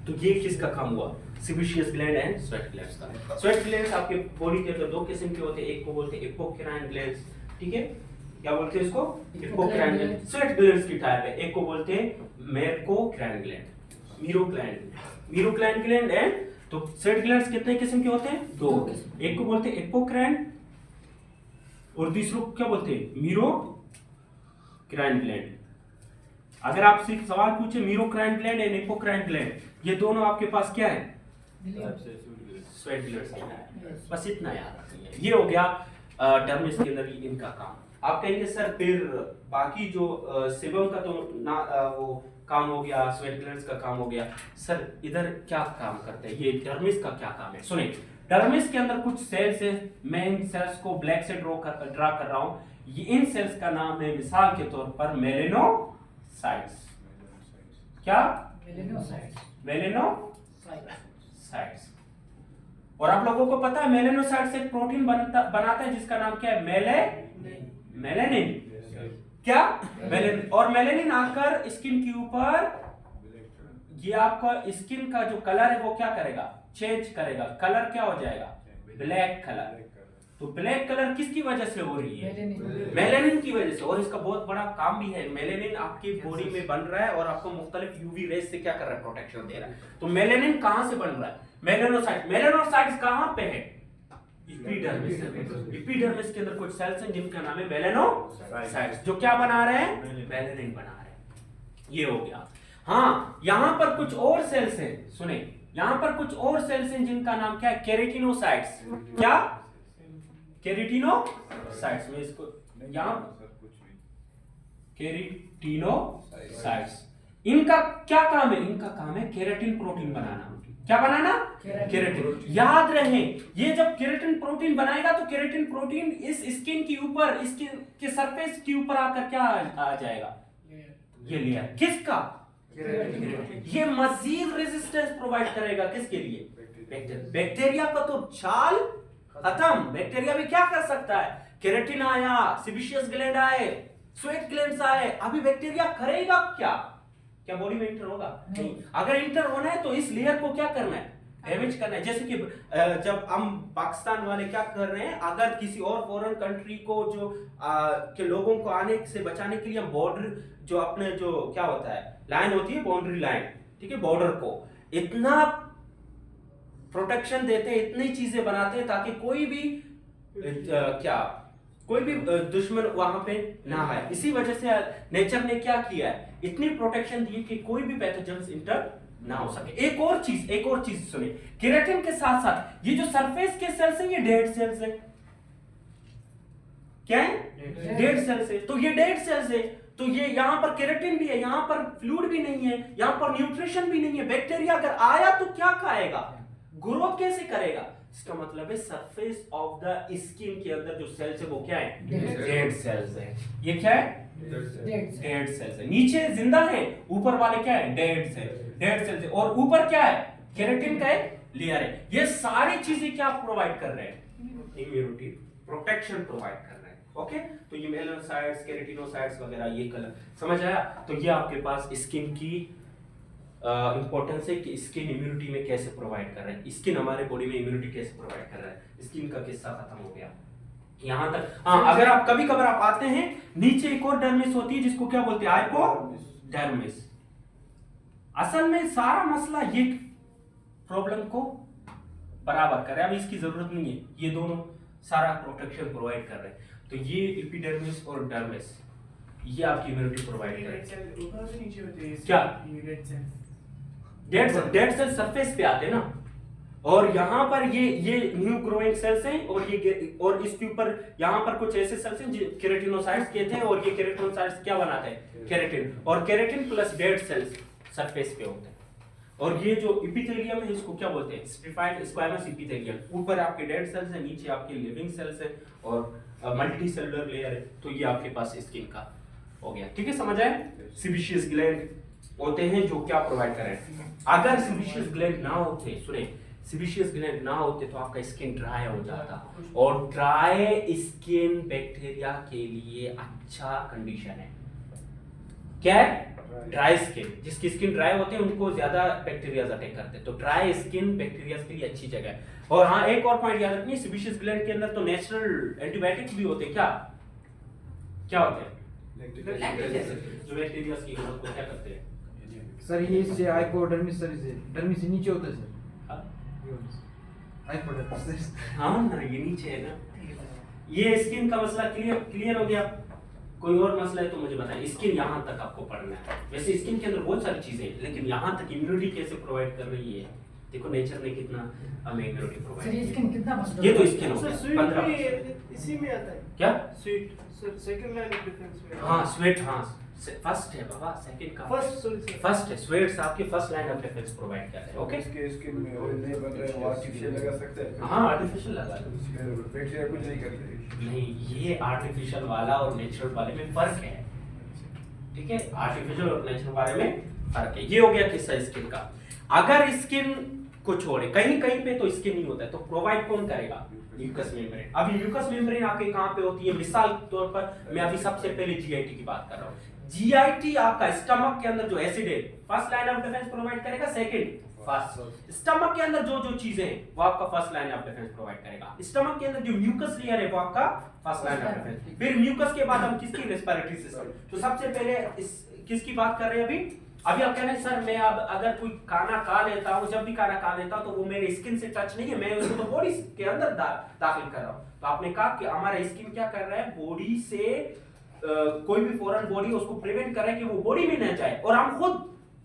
S1: तो ये किसका काम हुआ? Sebaceous gland and sweat glands का। स्वेट ग्लैंड्स आपके बॉडी के अंदर दो किस्म के होते हैं, एक को बोलते हैं एपोक्राइन ग्लैंड्स, ठीक है, क्या बोलते हैं इसको? Apocrine gland. स्वेट ग्लैंड्स की टाइप है, एक को बोलते हैं मेरकोक्राइन ग्लैंड, मीरोक्राइन ग्लैंड एंड। तो स्वेट ग्लैंड्स कितने किस्म के होते हैं? दो। एक को बोलते हैं एपोक्राइन और दूसरे को क्या बोलते हैं? मीरोक्राइन ग्लैंड। अगर आपसे एक सवाल पूछे मीरोक्राइन ग्लैंड एंड एपोक्राइन ग्लैंड, ये दोनों आपके पास क्या है? स्वेट ग्लैंड्स है। बस इतना याद रखिए। ये हो गया डर्मिस के अंदर इनका काम। आप कहेंगे सर फिर बाकी जो सेबम का तो ना वो काम हो गया, स्वेट ग्लैंड्स का काम हो गया, सर इधर क्या काम करते हैं? ये डर्मिस का क्या काम है? सुने, डर्मिस के अंदर कुछ सेल्स है, मैं इन सेल्स को ब्लैक से ड्रा कर रहा हूं। ये इन सेल्स का नाम है मिसाल के तौर पर मेलेनोसाइट्स। क्या? मेलेनोसाइट्स। और आप लोगों को पता है मेलेनोसाइट्स एक प्रोटीन बनाता है जिसका नाम क्या है? मेलेनिन। क्या? मेलेनिन। और मेलेनिन आकर स्किन के ऊपर, ये आपका स्किन का जो कलर है वो क्या करेगा? चेंज करेगा। कलर क्या हो जाएगा? Black colour. तो ब्लैक कलर किसकी वजह से हो रही है? मेलेनिन की वजह से। और इसका बहुत बड़ा काम भी है। मेलेनिन आपकी बॉडी में बन रहा है और आपको मुख्तलिफ यूवी रेज से क्या कर रहा है? प्रोटेक्शन दे रहा है। तो मेलेनिन कहां से बन रहा है? मेलेनोसाइट्स कहां पे है? एपिडर्मिस। एपिडर्मिस के अंदर कुछ सेल्स हैं जिनका नाम है मेलेनोसाइट्स, जो क्या बना रहे हैं? मेलेनिन बना रहे हैं। ये हो गया। हाँ, यहां पर कुछ और सेल्स हैं, सुने, यहां पर कुछ और सेल्स हैं जिनका नाम क्या है? केराटिनोसाइट्स। क्या? केराटिनोसाइट्स में इसको यहां केराटिनोसाइट्स, इनका क्या काम है? इनका काम है केराटिन प्रोटीन बनाना। क्या बनाना? केराटिन। याद रहे, ये जब केराटिन प्रोटीन बनाएगा तो केराटिन प्रोटीन इस स्किन के ऊपर, स्किन के सरफेस के ऊपर आकर क्या आ जाएगा? ये लेयर किसका? ये मजीद रेजिस्टेंस प्रोवाइड करेगा किसके लिए? बैक्टीरिया का तो चाल खत्म। बैक्टीरिया भी क्या कर सकता है? केराटिन आया, सीबेशियस ग्लैंड आए, स्वेट ग्लैंड्स आए, अभी बैक्टीरिया करेगा क्या? क्या बॉडी में इंटर होगा? नहीं। अगर इंटर होना है तो इस लेयर को क्या करना है? डैमेज करना है। जैसे कि जब हम पाकिस्तान वाले क्या कर रहे हैं, अगर किसी और फॉरेन कंट्री को जो के लोगों को आने से बचाने के लिए हम बॉर्डर, जो अपने जो क्या होता है, लाइन होती है, बाउंड्री लाइन, ठीक है, बॉर्डर को इतना प्रोटेक्शन देते हैं, इतनी चीजें बनाते हैं ताकि कोई भी दुश्मन वहां पे ना आए। इसी वजह से नेचर ने क्या किया है? इतनी प्रोटेक्शन दी कि कोई भी पैथोजेंस इंटर ना हो सके। एक और चीज सुनिए, केराटिन के साथ साथ ये जो सरफेस के सेल्स हैं, ये डेड सेल्स हैं। क्या है? डेड सेल्स है। तो ये डेड सेल्स है, तो ये यहां पर केराटिन भी है, यहां पर फ्लूइड भी नहीं है, यहां पर न्यूट्रिशन भी नहीं है। बैक्टीरिया अगर आया तो क्या खाएगा? ग्रोथ कैसे करेगा? इसका मतलब है सरफेस ऑफ द स्किन के अंदर जो सेल्स है वो क्या है? डेड सेल्स है। ये क्या है? डेड सेल्स है। नीचे जिंदा है, ऊपर वाले क्या है? डेड सेल्स है। और ऊपर क्या है? केराटिन का एक लेयर है। ये सारी चीजें क्या प्रोवाइड कर रहे हैं? इम्यूनिटी, प्रोटेक्शन प्रोवाइड कर रहे हैं। ओके, तो ये मेलेनोसाइट्स, केराटिनोसाइट्स वगैरह, ये कलर समझ आया? तो ये आपके पास स्किन की इंपॉर्टेंस है कि स्किन इम्यूनिटी में कैसे प्रोवाइड कर रहा है, स्किन हमारे बॉडी में इम्यूनिटी कैसे प्रोवाइड कर रहा है। स्किन का किस्सा खत्म हो गया यहां तक। हाँ, अगर आप कभी कभार आप आते हैं, नीचे एक और डर्मिस होती है जिसको क्या बोलते हैं? हाइपोडर्मिस। असल में सारा मसला ये प्रॉब्लम को बराबर कर रहा है, अब इसकी जरूरत नहीं है, ये दोनों सारा प्रोटेक्शन प्रोवाइड कर रहे हैं। तो ये एपिडर्मिस और डर्मिस, ये आपकी इम्यूनिटी प्रोवाइड कर रहे हैं। क्या? डेड सेल सरफेस पे आते हैं ना, और यहाँ पर ये न्यू ग्रोइंग सेल्स हैं और इसके ऊपर यहाँ पर कुछ ऐसे सेल्स हैं जो केराटिनोसाइट्स के थे और ये केराटिनोसाइट्स क्या बनाते हैं केराटिन और keratin plus dead cells surface पे होते हैं और ये जो एपिथेलियम है इसको क्या बोलते हैं स्ट्रिफाइड स्क्वैमस एपिथेलियम ऊपर आपके डेड सेल्स हैं नीचे आपके लिविंग सेल्स हैं और मल्टी सेलुलर लेयर है तो ये आपके पास स्किन का हो गया ठीक है समझ आए सेबेशियस ग्लैंड होते हैं जो क्या प्रोवाइड कर रहे हैं अगर सेबेशियस ग्लैंड ना होते सुने सेबेशियस ग्लैंड ना होते तो आपका स्किन ड्राई हो जाता और ड्राई स्किन बैक्टीरिया के लिए अच्छा कंडीशन है क्या है ड्राई स्किन जिसकी स्किन ड्राई होती है उनको ज्यादा बैक्टीरिया अटैक करते हैं तो ड्राई स्किन बैक्टीरिया के लिए अच्छी जगह है और हाँ एक और पॉइंट याद रखिए सेबेशियस ग्लैंड के अंदर तो नेचुरल एंटीबायोटिक्स भी होते हैं क्या होते हैं जो बैक्टीरिया की ग्रोथ को क्या करते हैं
S3: सर ये इससे हाइपोडर्मिस सर से डर्मिस से नीचे होता है सर हाइपोडर्मिस
S1: हाँ ना ये नीचे है ना ये स्किन का मसला क्लियर हो गया कोई और मसला है तो मुझे बताएं स्किन यहाँ तक आपको पढ़ना है वैसे स्किन के अंदर बहुत सारी चीजें हैं लेकिन यहाँ तक इम्यूनिटी कैसे प्रोवाइड कर रही है देखो नेचर ने कितना हमें इम्यूनिटी
S2: सर
S1: प्रोवाइड
S2: ये स्किन कितना मसला
S1: ये तो स्किन हो
S4: सर
S1: गया
S4: स्वीट
S1: 15
S4: भी इसी में आता है
S1: क्या
S4: sweet sir second line of defence में
S1: हाँ स्वेट हाँ फर्स्ट है बाबा सेकंड का
S4: फर्स्ट सॉरी सर
S1: फर्स्ट है स्वेट्स आपके first line of defence provide करते हैं ओके
S5: इसके स्किन में ऑयल नहीं बन रहा है वो आर्टिफिशियल लगा सकते हैं
S1: हाँ आर्टिफिशियल लगा लो
S5: बैक्टीरिया कुछ नहीं करते
S1: नहीं ये आर्टिफिशियल वाला और नेचुरल वाले में फर्क है ठीक है आर्टिफिशियल और नेचुरल वाले में फर्क है ये हो गया किस्सा स्किन का अगर स्किन को छोड़े कहीं कहीं पे तो स्किन नहीं होता है तो प्रोवाइड कौन करेगा म्यूकस मेम्ब्रेन अभी म्यूकस मेम्ब्रेन आपके कहां पे होती है मिसाल के तौर पर मैं अभी सबसे पहले जीआईटी की बात कर रहा हूं जीआईटी आपका स्टमक के अंदर जो एसिड है first line of defence provide करेगा सेकंड फर्स्ट स्टमक के अंदर जो जो चीजें हैं वो आपका first line of defence provide करेगा स्टमक के अंदर जो म्यूकस लेयर है वो आपका फर्स्ट लाइन ऑफ डिफेंस फिर म्यूकस के बाद हम किसकी रेस्पिरेटरी सिस्टम तो सबसे पहले किसकी बात कर रहे हैं अभी आप कह रहे हैं सर मैं अब अगर कोई खाना खा लेता हूँ जब भी खाना खा लेता हूँ तो वो मेरे स्किन से टच नहीं है मैं उसको तो बॉडी के अंदर दाखिल कर रहा हूँ तो आपने कहा कि हमारा स्किन क्या कर रहा है बॉडी से कोई भी फॉरेन बॉडी उसको प्रिवेंट कर रहा है कि वो बॉडी में न जाए और हम खुद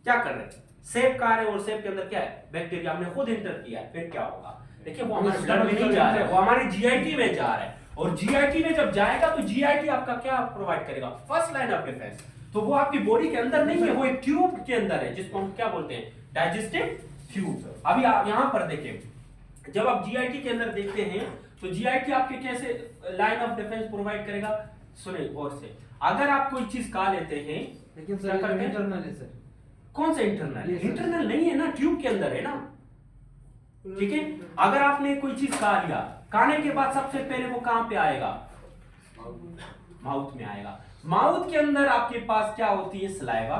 S1: क्या कर रहे हैं सेब खा रहे हैं और सेब के अंदर क्या है बैक्टीरिया हमने खुद इंटर किया है फिर क्या होगा देखिए वो हमारे ब्लड में नहीं जा रहा है वो हमारे जीआईटी में जा रहा है और जीआईटी में जब जाएगा तो जीआईटी आपका क्या प्रोवाइड करेगा फर्स्ट लाइन ऑफ डिफेंस तो वो आपकी बॉडी के अंदर नहीं है वो एक ट्यूब के अंदर है जिसको हम क्या बोलते हैं डाइजेस्टिव ट्यूब अभी आप यहाँ पर देखें जब आप जीआईटी के अंदर देखते हैं तो जीआईटी आपके कैसे लाइन ऑफ डिफेंस प्रोवाइड करेगा सुने और से अगर आप कोई चीज खा लेते हैं
S3: लेकिन
S1: क्या
S3: सर
S1: करते हैं?
S3: इंटरनल है सर
S1: कौन सा इंटरनल
S3: ये सर।
S1: इंटरनल नहीं है ना ट्यूब के अंदर है ना ठीक है अगर आपने कोई चीज खा लिया खाने के बाद सबसे पहले वो कहां पे आएगा माउथ में आएगा माउथ के अंदर आपके पास क्या होती है saliva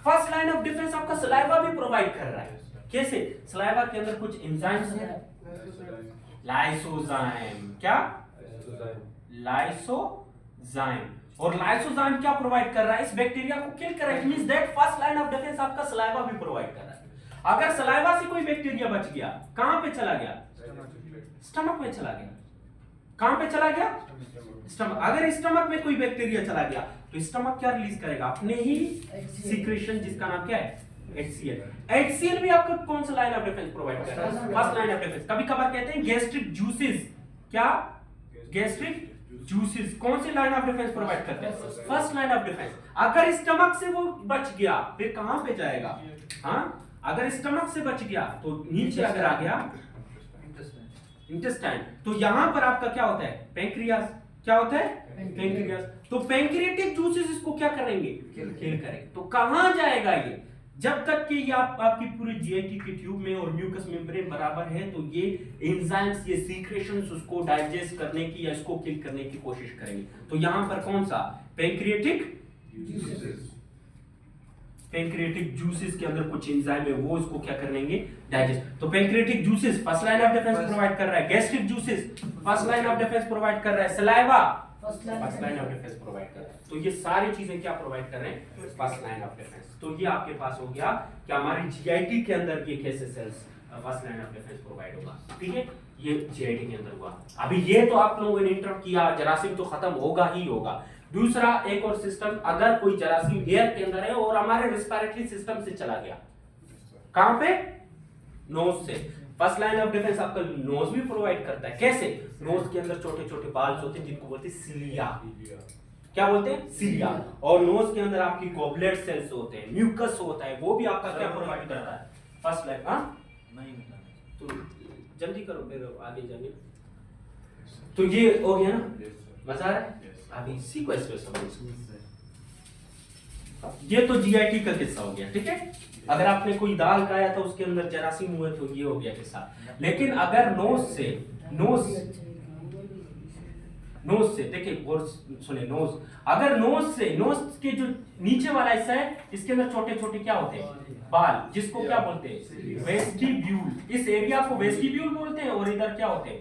S1: first line of defence आपका सलाइवा भी प्रोवाइड कर रहा है कैसे सलाइवा के अंदर कुछ एंजाइम्स हैं लाइसोजाइम क्या लाइसोजाइम और लाइसोजाइम क्या प्रोवाइड कर रहा है इस बैक्टीरिया को किल कर रहा है it means that first line of defence आपका सलाइवा भी प्रोवाइड कर रहा है अगर सलाइवा से कोई बैक्टीरिया बच गया कहां पे चला गया स्टमक में चला गया कहां पे चला गया स्टमक अगर स्टमक में कोई बैक्टीरिया चला गया तो स्टमक क्या रिलीज करेगा अपने ही सीक्रेशन जिसका नाम क्या है HCl भी आपको कौन सा लाइन ऑफ डिफेंस प्रोवाइड कर रहा है फर्स्ट लाइन ऑफ डिफेंस कभी कभार कहते हैं गैस्ट्रिक जूसेस क्या गैस्ट्रिक जूसेस कौन सी लाइन ऑफ डिफेंस प्रोवाइड करते हैं फर्स्ट लाइन ऑफ डिफेंस अगर स्टमक से वो बच गया फिर कहां पे जाएगा हाँ अगर स्टमक से बच गया तो नीचे अगर आ गया इंटेस्टाइन तो यहां पर आपका क्या होता है पैंक्रियास क्या होता है पैंक्रियास तो पैंक्रियाटिक जूसेस इसको क्या करेंगे किल करेंगे तो कहां जाएगा ये जब तक कि ये आपकी पूरी जीआईटी की ट्यूब में और म्यूकस मेम्ब्रेन बराबर है तो ये एंजाइम्स ये सीक्रेशंस उसको डाइजेस्ट करने की या इसको किल करने की कोशिश करेंगे तो यहां पर कौन सा पैंक्रियाटिक पैंक्रियाटिक जूसेस के अंदर कुछ एंजाइम है वो इसको क्या करेंगे डाइजेस्ट तो pancreatic juices first line of defence provide कर रहा है gastric juices first line of defence provide कर रहा है saliva first line of defence provide कर रहा है तो ये सारी चीजें क्या प्रोवाइड कर रहे हैं फर्स्ट लाइन ऑफ डिफेंस तो ये आपके पास हो गया कि हमारी जीआईटी के अंदर ये कैसे cells first line of defence provide होगा ठीक है ये जीआईटी के अंदर हुआ अभी ये तो आप लोगों ने इंटरप्ट किया जरासीम तो खत्म होगा ही होगा दूसरा एक और सिस्टम अगर कोई जरासीम एयर के अंदर है और हमारे रेस्पिरेटरी सिस्टम से चला गया कहां पे नोज से। फर्स्ट लाइन ऑफ डिफेंस आपका नोज भी प्रोवाइड करता है। कैसे? नोज के अंदर छोटे छोटे बाल्स होते हैं जिनको बोलते हैं सिलिया। क्या बोलते हैं? सिलिया। और नोज के अंदर आपकी गॉबलेट सेल्स होते हैं, म्यूकस होता है, वो भी आपका क्या प्रोवाइड करता है? First line. हाँ
S3: नहीं मिला
S1: तो जल्दी करो फिर आगे जाइए। तो ये हो गया ना, मजा आ रहा है? अभी सीक्वेंस पे समझ। ये तो जीआईटी का किस्सा हो गया, ठीक है। अगर आपने कोई दाल खाया था उसके अंदर जरासीम हुए तो ये हो गया किस्सा। लेकिन अगर नोज से देखिए और सुने, नोज अगर नोज के जो नीचे वाला हिस्सा है इसके अंदर छोटे छोटे क्या होते हैं? बाल, जिसको क्या बोलते हैं? वेस्टिब्यूल। इस एरिया को वेस्टिब्यूल बोलते हैं और इधर क्या होते हैं?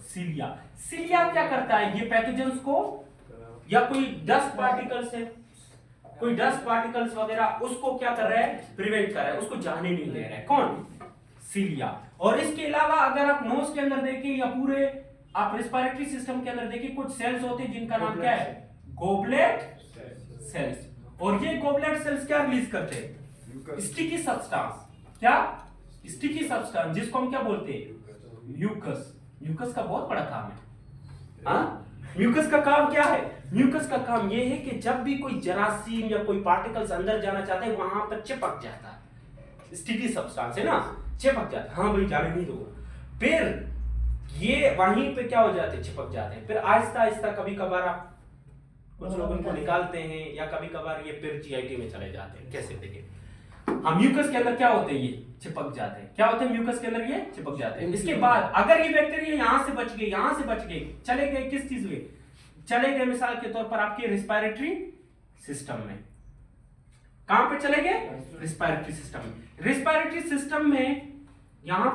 S1: सिलिया। सिलिया क्या करता है? ये पैथोजेंस को या कोई डस्ट पार्टिकल्स है, कोई डस्ट पार्टिकल्स वगैरह, उसको क्या कर रहा है? प्रिवेंट कर रहा है, उसको जाने नहीं दे रहा है। कौन? सिलिया। और इसके अलावा अगर आप नोज के अंदर देखें या पूरे आप रेस्पिरेटरी सिस्टम के अंदर देखिए, कुछ सेल्स होते हैं जिनका नाम क्या है? Goblet cells. और ये गोबलेट सेल्स क्या रिलीज करते हैं? Sticky substance. क्या? स्टिकी सब्सटेंस, जिसको हम क्या बोलते हैं? म्यूकस। म्यूकस का बहुत बड़ा काम है। हाँ, म्यूकस का काम क्या है? म्यूकस का काम ये है कि जब भी कोई जरासीम या कोई पार्टिकल्स अंदर जाना चाहते हैं वहां पर चिपक जाता है। स्टिकी सब्सटेंस है ना, चिपक जाता है। हाँ भाई जाने नहीं दो। फिर ये वहीं पे क्या हो जाते हैं? चिपक जाते हैं। फिर आहिस्ता आहिस्ता कभी कभार आप कुछ लोग इनको निकालते हैं या कभी कभार ये फिर जीआईटी में चले जाते हैं। कैसे? देखिए, हाँ, म्यूकस के अंदर क्या होते हैं? ये चिपक जाते हैं। क्या होते हैं? म्यूकस के अंदर ये चिपक जाते हैं। इसके बाद अगर ये बैक्टीरिया यहां से बच गए, चले गए किस चीज में? चले गए मिसाल के तौर पर आपके रेस्पिरेटरी सिस्टम में। कहां पे चले गए? रेस्पिरेटरी सिस्टम में। रेस्पिरेटरी सिस्टम में यहां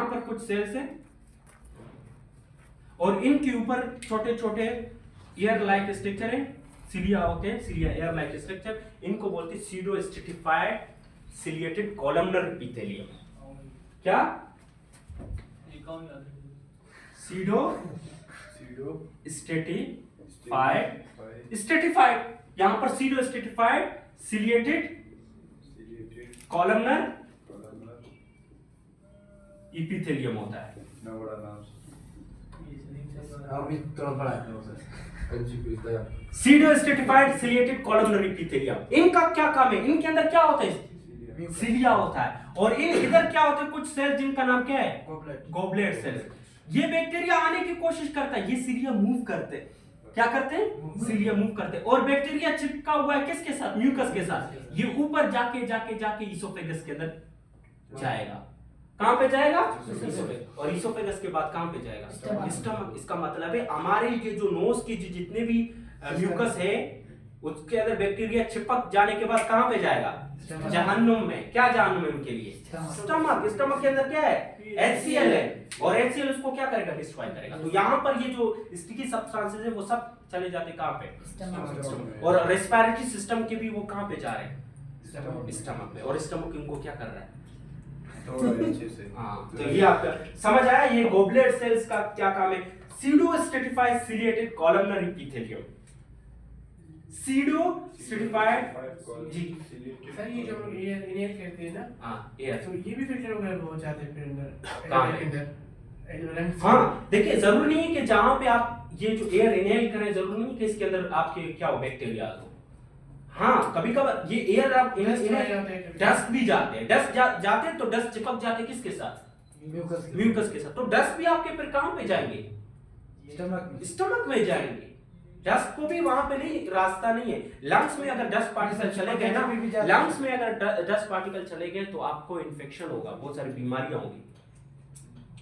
S1: पर कुछ सेल्स हैं और इनके ऊपर छोटे छोटे एयर लाइक स्ट्रक्चर है, सिलिया होते हैं। सिलिया एयर लाइक स्ट्रक्चर, इनको बोलते हैं pseudo stratified ciliated columnar epithelium. क्या? सीडो स्ट्रेटिफाइड, यहां पर pseudo stratified ciliated columnar epithelium होता है।
S3: अभी थोड़ा बड़ा है।
S1: Pseudo stratified ciliated columnar epithelium, इनका क्या काम है? इनके अंदर क्या होता है? सिलिया होता है। और इन इधर क्या होते हैं? कुछ सेल्स जिनका नाम क्या है? Goblet sales. ये बैक्टीरिया आने की कोशिश करता है, ये सिलिया मूव करते हैं। क्या करते हैं? सिलिया मूव करते हैं। और बैक्टीरिया चिपका हुआ है किसके साथ? म्यूकस के साथ। ये ऊपर जाके इसोफेगस के अंदर जाएगा। कहां पे जाएगा? इसोफेगस। और इसोफेगस के बाद कहां पे जाएगा? स्टमक। इसका मतलब है हमारे ये जो नोज की जितने भी म्यूकस है उसके अंदर बैक्टीरिया चिपक जाने के बाद कहां पे जाएगा? जहन्नुम में। क्या जहन्नुम है उनके लिए? स्टमक। स्टमक के अंदर क्या है? HCl है। और HCl उसको क्या करेगा? डिस्ट्रॉय करेगा। तो यहाँ पर ये जो स्टिकी सब्सटेंसेस है वो सब चले जाते कहां पे? स्टमक। और रेस्पिरेटरी सिस्टम के भी वो कहां पे जा रहे हैं? स्टमक में। और स्टमक इनको क्या कर रहा है? हाँ, तो ये आपका समझ आया? ये गोबलेट सेल्स का क्या काम है? Pseudo stratified ciliated columnar epithelium. Pseudo stratified जी।
S4: सर ये जो एयर इनहेल करते हैं ना,
S1: हाँ, एयर।
S4: तो ये भी फिल्टर वगैरह हो जाते हैं फिर अंदर
S1: कहाँ है?
S4: अंदर।
S1: हाँ, देखिए जरूरी नहीं है कि जहां पे आप ये जो एयर इनहेल करें जरूरी नहीं कि इसके अंदर आपके क्या हो? बैक्टीरिया हो। हाँ, कभी कभार ये एयर आप डस्ट भी जाते हैं। डस्ट जाते हैं तो डस्ट चिपक जाते हैं किसके साथ? म्यूकस के साथ। तो डस्ट भी आपके फिर कहां पे जाएंगे? स्टमक में जाएंगे। डस्ट को भी वहां पे नहीं, रास्ता नहीं है। लंग्स में अगर डस्ट पार्टिकल चले गए ना, लंग्स में अगर डस्ट पार्टिकल चले गए तो आपको इन्फेक्शन होगा, बहुत सारी बीमारियां होंगी।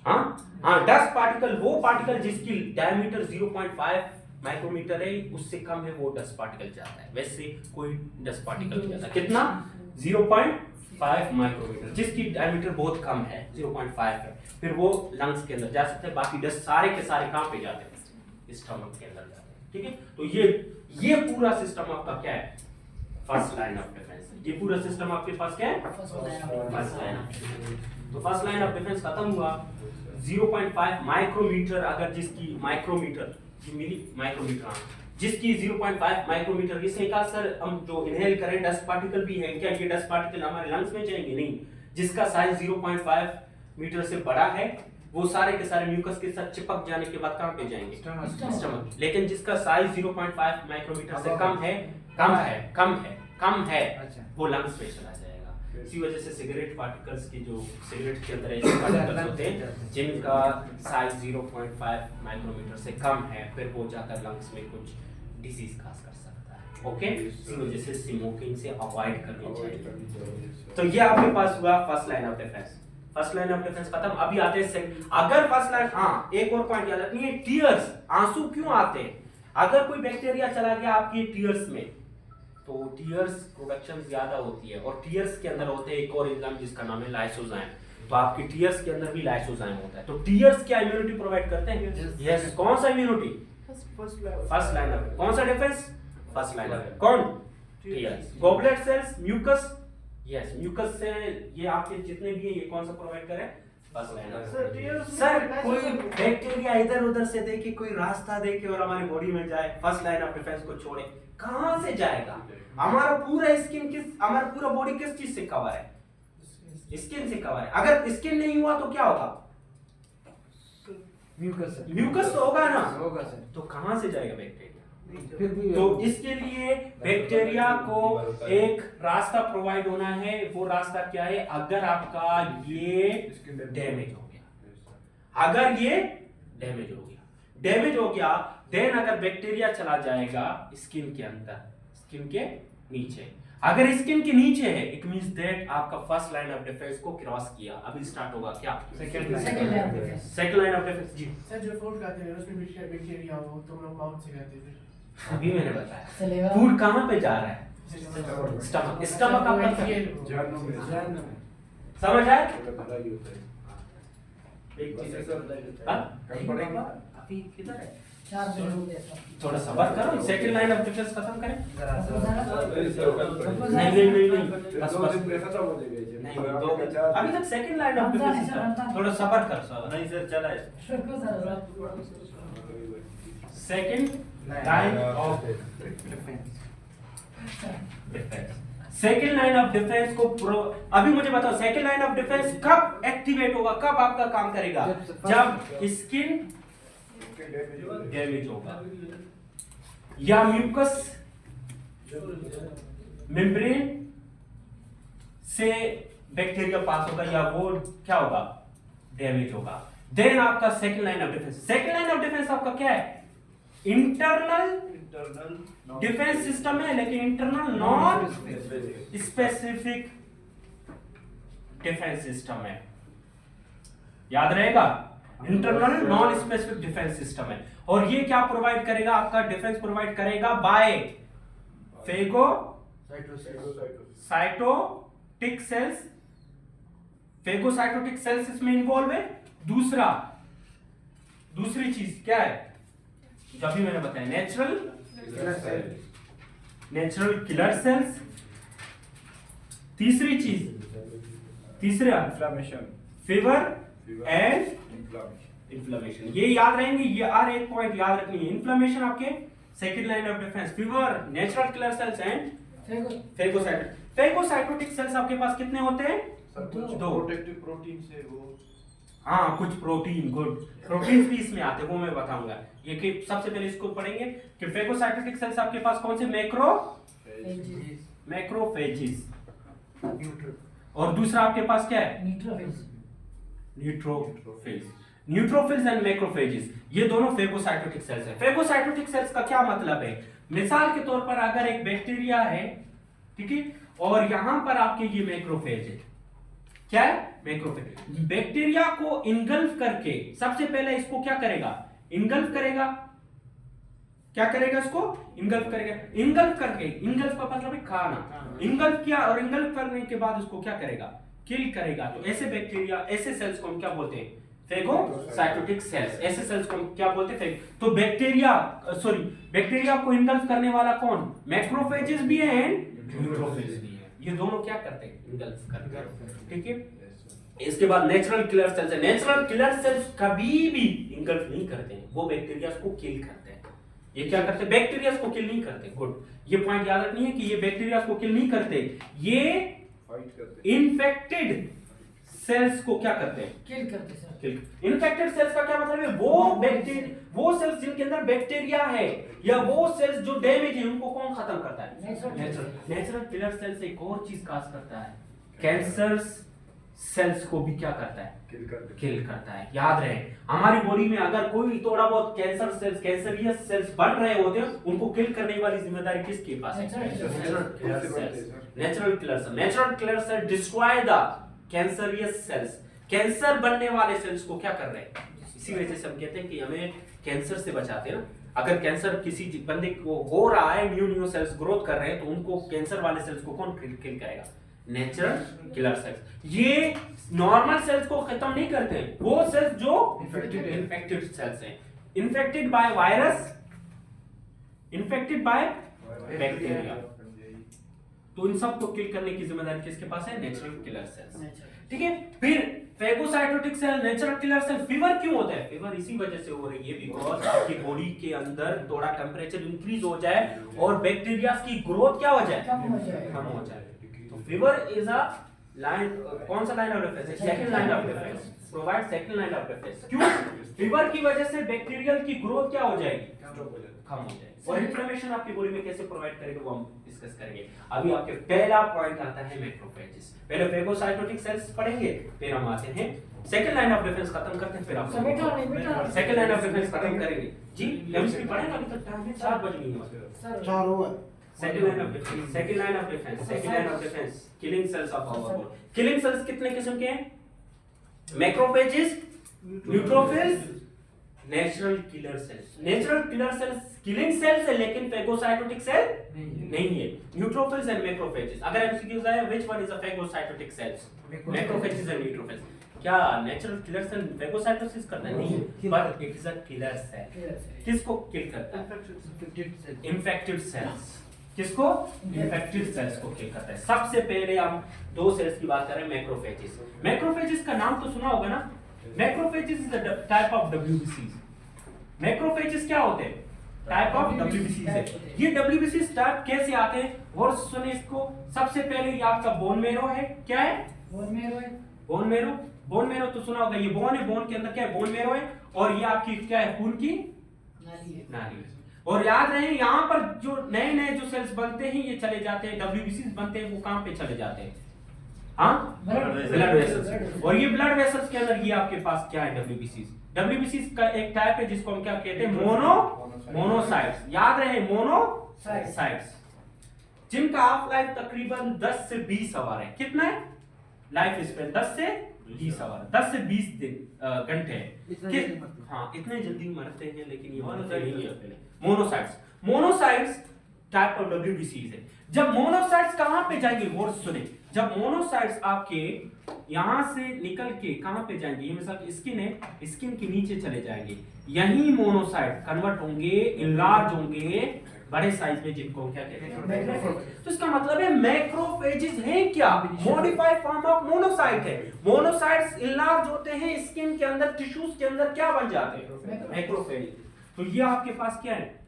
S1: हाँ, डस्ट पार्टिकल वो पार्टिकल जिसकी डायमीटर 0.5 माइक्रोमीटर है, उससे कम है वो डस्ट पार्टिकल जाता है। वैसे कोई डस्ट पार्टिकल नहीं जाता। कितना? 0.5 माइक्रोमीटर। जिसकी डायमीटर बहुत कम है, 0.5 है, फिर वो लंग्स के अंदर जा सकते हैं। बाकी डस्ट सारे के सारे कहां पे जाते हैं? स्टमक के अंदर जाते हैं। ठीक है, तो ये पूरा सिस्टम आपका क्या है? First line of defence. ये पूरा सिस्टम आपके पास क्या है? First line of defence. तो फर्स्ट लाइन ऑफ डिफेंस खत्म हुआ। 0.5 माइक्रोमीटर अगर जिसकी माइक्रोमीटर जिसकी 0.5 माइक्रोमीटर, इसने कहा सर हम जो इनहेल करें डस्ट पार्टिकल भी है क्या? ये डस्ट पार्टिकल हमारे लंग्स में जाएंगे? नहीं। जिसका साइज 0.5 मीटर से बड़ा है वो सारे के सारे म्यूकस के साथ चिपक जाने के बाद कहां पे जाएंगे? स्टमक। लेकिन जिसका साइज 0.5 माइक्रोमीटर से कम है
S3: अच्छा।
S1: वो लंग्स में चला जाएगा। इसी वजह से सिगरेट पार्टिकल्स की जो सिगरेट के अंदर ऐसे पार्टिकल्स होते हैं जिनका साइज 0.5 माइक्रोमीटर से कम है, फिर वो जाकर लंग्स में कुछ डिसीज काज कर सकता है। ओके, इसी वजह से स्मोकिंग से अवॉइड करनी चाहिए। तो ये आपके पास हुआ first line of defence. First line of defence खत्म। अभी आते हैं अगर फर्स्ट लाइन, हाँ एक और पॉइंट याद रखनी है, टीयर्स, आंसू क्यों आते हैं? अगर कोई बैक्टीरिया चला गया आपकी टीयर्स में तो टीयर्स प्रोडक्शन ज्यादा होती है और टीयर्स के अंदर होते हैं एक और एंजाइम जिसका नाम है लाइसोजाइम। तो आपकी टीयर्स के अंदर भी लाइसोजाइम होता है। तो टीयर्स क्या इम्यूनिटी प्रोवाइड करते हैं? यस। कौन सा इम्यूनिटी? First line of. कौन सा डिफेंस? First line of. कौन? Tears. Goblet cells, mucus, yes mucus से ये आपके जितने भी ये कौन सा प्रोवाइड करे? First line of. सर कोई बैक्टीरिया इधर उधर से देखे, कोई रास्ता देखे और हमारी बॉडी में जाए, फर्स्ट लाइन ऑफ डिफेंस को छोड़े, कहां से जाएगा? हमारा पूरा स्किन हमारा पूरा बॉडी किस चीज से कवर है? स्किन से कवर है। अगर स्किन नहीं हुआ तो क्या होगा? म्यूकस तो होगा ना,
S3: होगा सर।
S1: तो कहां से जाएगा बैक्टीरिया?
S3: फिर भी
S1: तो इसके लिए बैक्टीरिया को एक रास्ता प्रोवाइड होना है। वो रास्ता क्या है? अगर आपका ये डैमेज हो गया, अगर ये डैमेज हो गया देन अगर बैक्टीरिया चला जाएगा स्किन के अंदर, स्किन के नीचे। अगर स्किन के नीचे है इट मींस दैट आपका फर्स्ट लाइन ऑफ डिफेंस को क्रॉस किया। अभी स्टार्ट होगा क्या?
S2: Second line of defence.
S1: Second line of defence. जी
S4: सर जो फूड खाते हैं उसमें बैक्टीरिया हो तो हम लोग माउथ से खाते हैं।
S1: अभी मैंने बताया
S2: चलेगा।
S1: फूड कहां पे जा रहा है? स्टमक। स्टमक आपका समझ आया? एक चीज अभी किधर है?
S2: 4 मिनट हो गए सर।
S1: थोड़ा सब्र करो, सेकंड लाइन ऑफ डिफेंस खत्म करें।
S2: नहीं
S1: नहीं बस
S5: खत्म हो जाएगा।
S1: नहीं दो अभी तक सेकंड लाइन ऑफ डिफेंस थोड़ा सब्र कर सर। नहीं सर चला है second line of defence. Second line of defence को अभी मुझे बताओ सेकंड लाइन ऑफ डिफेंस कब एक्टिवेट होगा, कब आपका काम करेगा? जब स्किन डैमेज होगा या म्यूकस मेम्ब्रेन से बैक्टीरिया पास होगा या वो क्या होगा? डैमेज होगा। देन आपका second line of defence. Second line of defence आपका क्या है? इंटरनल डिफेंस सिस्टम है, लेकिन internal non specific defence system है। याद रहेगा, internal non specific defence system है। और ये क्या प्रोवाइड करेगा? आपका डिफेंस प्रोवाइड करेगा बाय फेगोसाइटोटिक सेल्स। फेगोसाइटोटिक सेल्स इसमें इन्वॉल्व है। दूसरी चीज क्या है जो अभी मैंने बताया? Natural killer sales. तीसरा फीवर एंड इन्फ्लेमेशन। ये याद रहेंगे, ये और एक पॉइंट याद रखनी है। इन्फ्लेमेशन आपके second line of defence, fever, natural killer cells and phagocytotic cells आपके पास कितने होते हैं? दो।
S5: प्रोटेक्टिव प्रोटीन से वो
S1: हाँ कुछ प्रोटीन, गुड प्रोटीन भी इसमें आते हैं, वो मैं बताऊंगा। ये कि सबसे पहले इसको पढ़ेंगे कि फेगोसाइटोटिक सेल्स आपके पास कौन से? मैक्रोफेजेस। और दूसरा आपके पास क्या है? Neutrophils and macrophages. ये दोनों फेगोसाइटोटिक सेल्स हैं। फेगोसाइटोटिक सेल्स का क्या मतलब है? मिसाल के तौर पर अगर एक बैक्टीरिया है, ठीक है, और यहां पर आपके ये मैक्रोफेज है। क्या है? मैक्रोफेज। बैक्टीरिया को इनगल्फ करके सबसे पहले इसको क्या करेगा? इनगल्फ करेगा। क्या करेगा? इसको इनगल्फ करेगा। इनगल्फ करके, इनगल्फ का मतलब है खाना। इनगल्फ किया और इनगल्फ करने के बाद उसको क्या करेगा? किल करेगा। तो ऐसे बैक्टीरिया, ऐसे सेल्स को हम क्या बोलते हैं? फेगोसाइटोटिक सेल्स। ऐसे सेल्स को हम क्या बोलते हैं? तो बैक्टीरिया को इनगल्फ करने वाला कौन? मैक्रोफेजेस भी है एंड न्यूट्रोफिल्स भी है। ये दोनों क्या करते हैं? इनगल्फ करते हैं। ठीक है। इसके बाद नेचुरल किलर सेल्स है। नेचुरल किलर सेल्स कभी भी इनगल्फ नहीं करते हैं, वो बैक्टीरिया को किल करते हैं। ये क्या करते हैं? बैक्टीरिया को किल नहीं करते। गुड, ये पॉइंट याद रखनी है कि ये बैक्टीरिया को किल नहीं करते, ये
S5: फाइट करते
S1: इन्फेक्टेड सेल्स को क्या करते हैं?
S2: किल करते सर।
S1: इन्फेक्टेड सेल्स का क्या मतलब है? वो सेल्स जिनके अंदर बैक्टीरिया है या वो सेल्स जो डैमेज है उनको कौन खत्म करता है? नेचुरल किलर सेल्स एक और चीज काज करता है, कैंसर सेल्स को भी क्या करता है? किल करता है। याद रहे, हमारी बॉडी में अगर कोई थोड़ा बहुत कैंसर सेल्स, कैंसरियस सेल्स बन रहे होते हैं, उनको किल करने वाली जिम्मेदारी किसके पास है? Natural killer cell. Natural killer cell destroy the cancerous cells. Cancer बनने वाले सेल्स को क्या कर रहे हैं? इसी वजह से हम कहते हैं कि हमें कैंसर से बचाते हैं ना। अगर कैंसर किसी बंदे को हो रहा है, न्यू सेल्स ग्रोथ कर रहे हैं, तो उनको कैंसर वाले सेल्स को कौन किल करेगा? Natural killer sales. ये नॉर्मल सेल्स को खत्म नहीं करते हैं, वो सेल्स जो इन्फेक्टेड सेल्स हैं, infected by virus, infected by bacteria, तो इन सब को किल करने की जिम्मेदारी किसके पास है? Natural killer cells. ठीक है। फिर phagocytotic cell, natural killer cell. Fever क्यों होता है? फीवर इसी वजह से हो रही है बिकॉज आपकी बॉडी के अंदर थोड़ा टेंपरेचर इंक्रीज हो जाए और बैक्टीरिया की ग्रोथ क्या हो जाए? कम हो जाए। तो फीवर इज अ लाइन, कौन सा line of defence? Second line of defence. Provide second line of defence. क्यों? फीवर की वजह से बैक्टीरियल की ग्रोथ क्या हो जाएगी? कम हो जाएगी। और इन्फ्लेमेशन आपकी बॉडी में कैसे प्रोवाइड करेगा वो हम डिस्कस करेंगे। अभी आपके पहला पॉइंट आता है मैक्रोफेजेस। पहले फेगोसाइटोटिक सेल्स पढ़ेंगे, फिर हम आते हैं सेकंड लाइन ऑफ डिफेंस खत्म करते हैं, फिर आप सेकंड लाइन ऑफ डिफेंस खत्म करेंगे। जी केमिस्ट्री पढ़ेंगे, अभी तक टाइम है 4 बज गई है।
S3: 4 हुआ।
S1: Second line of defence, second line of defence, second line of defence, killing cells of our body. Killing cells कितने किस्म के हैं? Macrophages, neutrophils, natural killer cells. Natural killer cells killing cells है, लेकिन फेगोसाइटोटिक सेल नहीं है। Neutrophils and macrophages. अगर MCQs आए which one is a phagocytotic cells? Macrophages and neutrophils. क्या नेचुरल किलर सेल फेगोसाइटोसिस करता है? नहीं, but it is a killer cell. किसको किल करता है? Infected cells. किसको? इन्फेक्टेड सेल्स को किल करता है। सबसे पहले हम दो सेल्स की बात कर रहे हैं, मैक्रोफेजेस। मैक्रोफेजेस का नाम तो सुना होगा ना? Macrophages is a type of डब्ल्यूबीसीज। मैक्रोफेजेस क्या होते हैं? टाइप ऑफ डब्ल्यूबीसीज है। ये डब्ल्यूबीसीज टाइप कैसे आते हैं? और सुनिए इसको, सबसे पहले ये आपका बोन मेरो है। क्या है?
S2: बोन मेरो है।
S1: Bone marrow. बोन मेरो तो सुना होगा, ये बोन है, बोन के अंदर क्या है? बोन मेरो है। और ये आपकी क्या है? खून की नाली है। और याद रहे, यहाँ पर जो नए नए जो सेल्स बनते हैं ये चले जाते हैं, डब्ल्यूबीसीज बनते हैं, वो कहाँ पे चले जाते हैं? हाँ, ब्लड वेसल्स। और ये ब्लड वेसल्स के अंदर ये आपके पास क्या है? डब्ल्यूबीसीज। डब्ल्यूबीसीज का एक टाइप है जिसको हम क्या कहते हैं? मोनोसाइट्स। याद रहे, मोनोसाइट्स, जिनका हाफ लाइफ तकरीबन 10 से 20 आवर है। कितना है लाइफ स्पेन? 10 से 20 आवर, 10 से 20 घंटे है। हाँ, इतने जल्दी मरते हैं, लेकिन ये मरते नहीं है। मोनोसाइट्स टाइप ऑफ डब्ल्यूबीसीज है। जब मोनोसाइट्स कहां पे जाएंगे? और सुने, जब मोनोसाइट्स आपके यहां से निकल के कहां पे जाएंगे? ये मिसाल स्किन है, स्किन के नीचे चले जाएंगे, यही मोनोसाइट कन्वर्ट होंगे, इनलार्ज होंगे बड़े साइज में, जिनको क्या कहते हैं? तो इसका मतलब है मैक्रोफेजेस है क्या? मॉडिफाइड फॉर्म ऑफ मोनोसाइट है। मोनोसाइट्स इनलार्ज होते हैं स्किन के अंदर, टिश्यूज के अंदर क्या बन जाते हैं? मैक्रोफेज। तो ये आपके पास क्या है?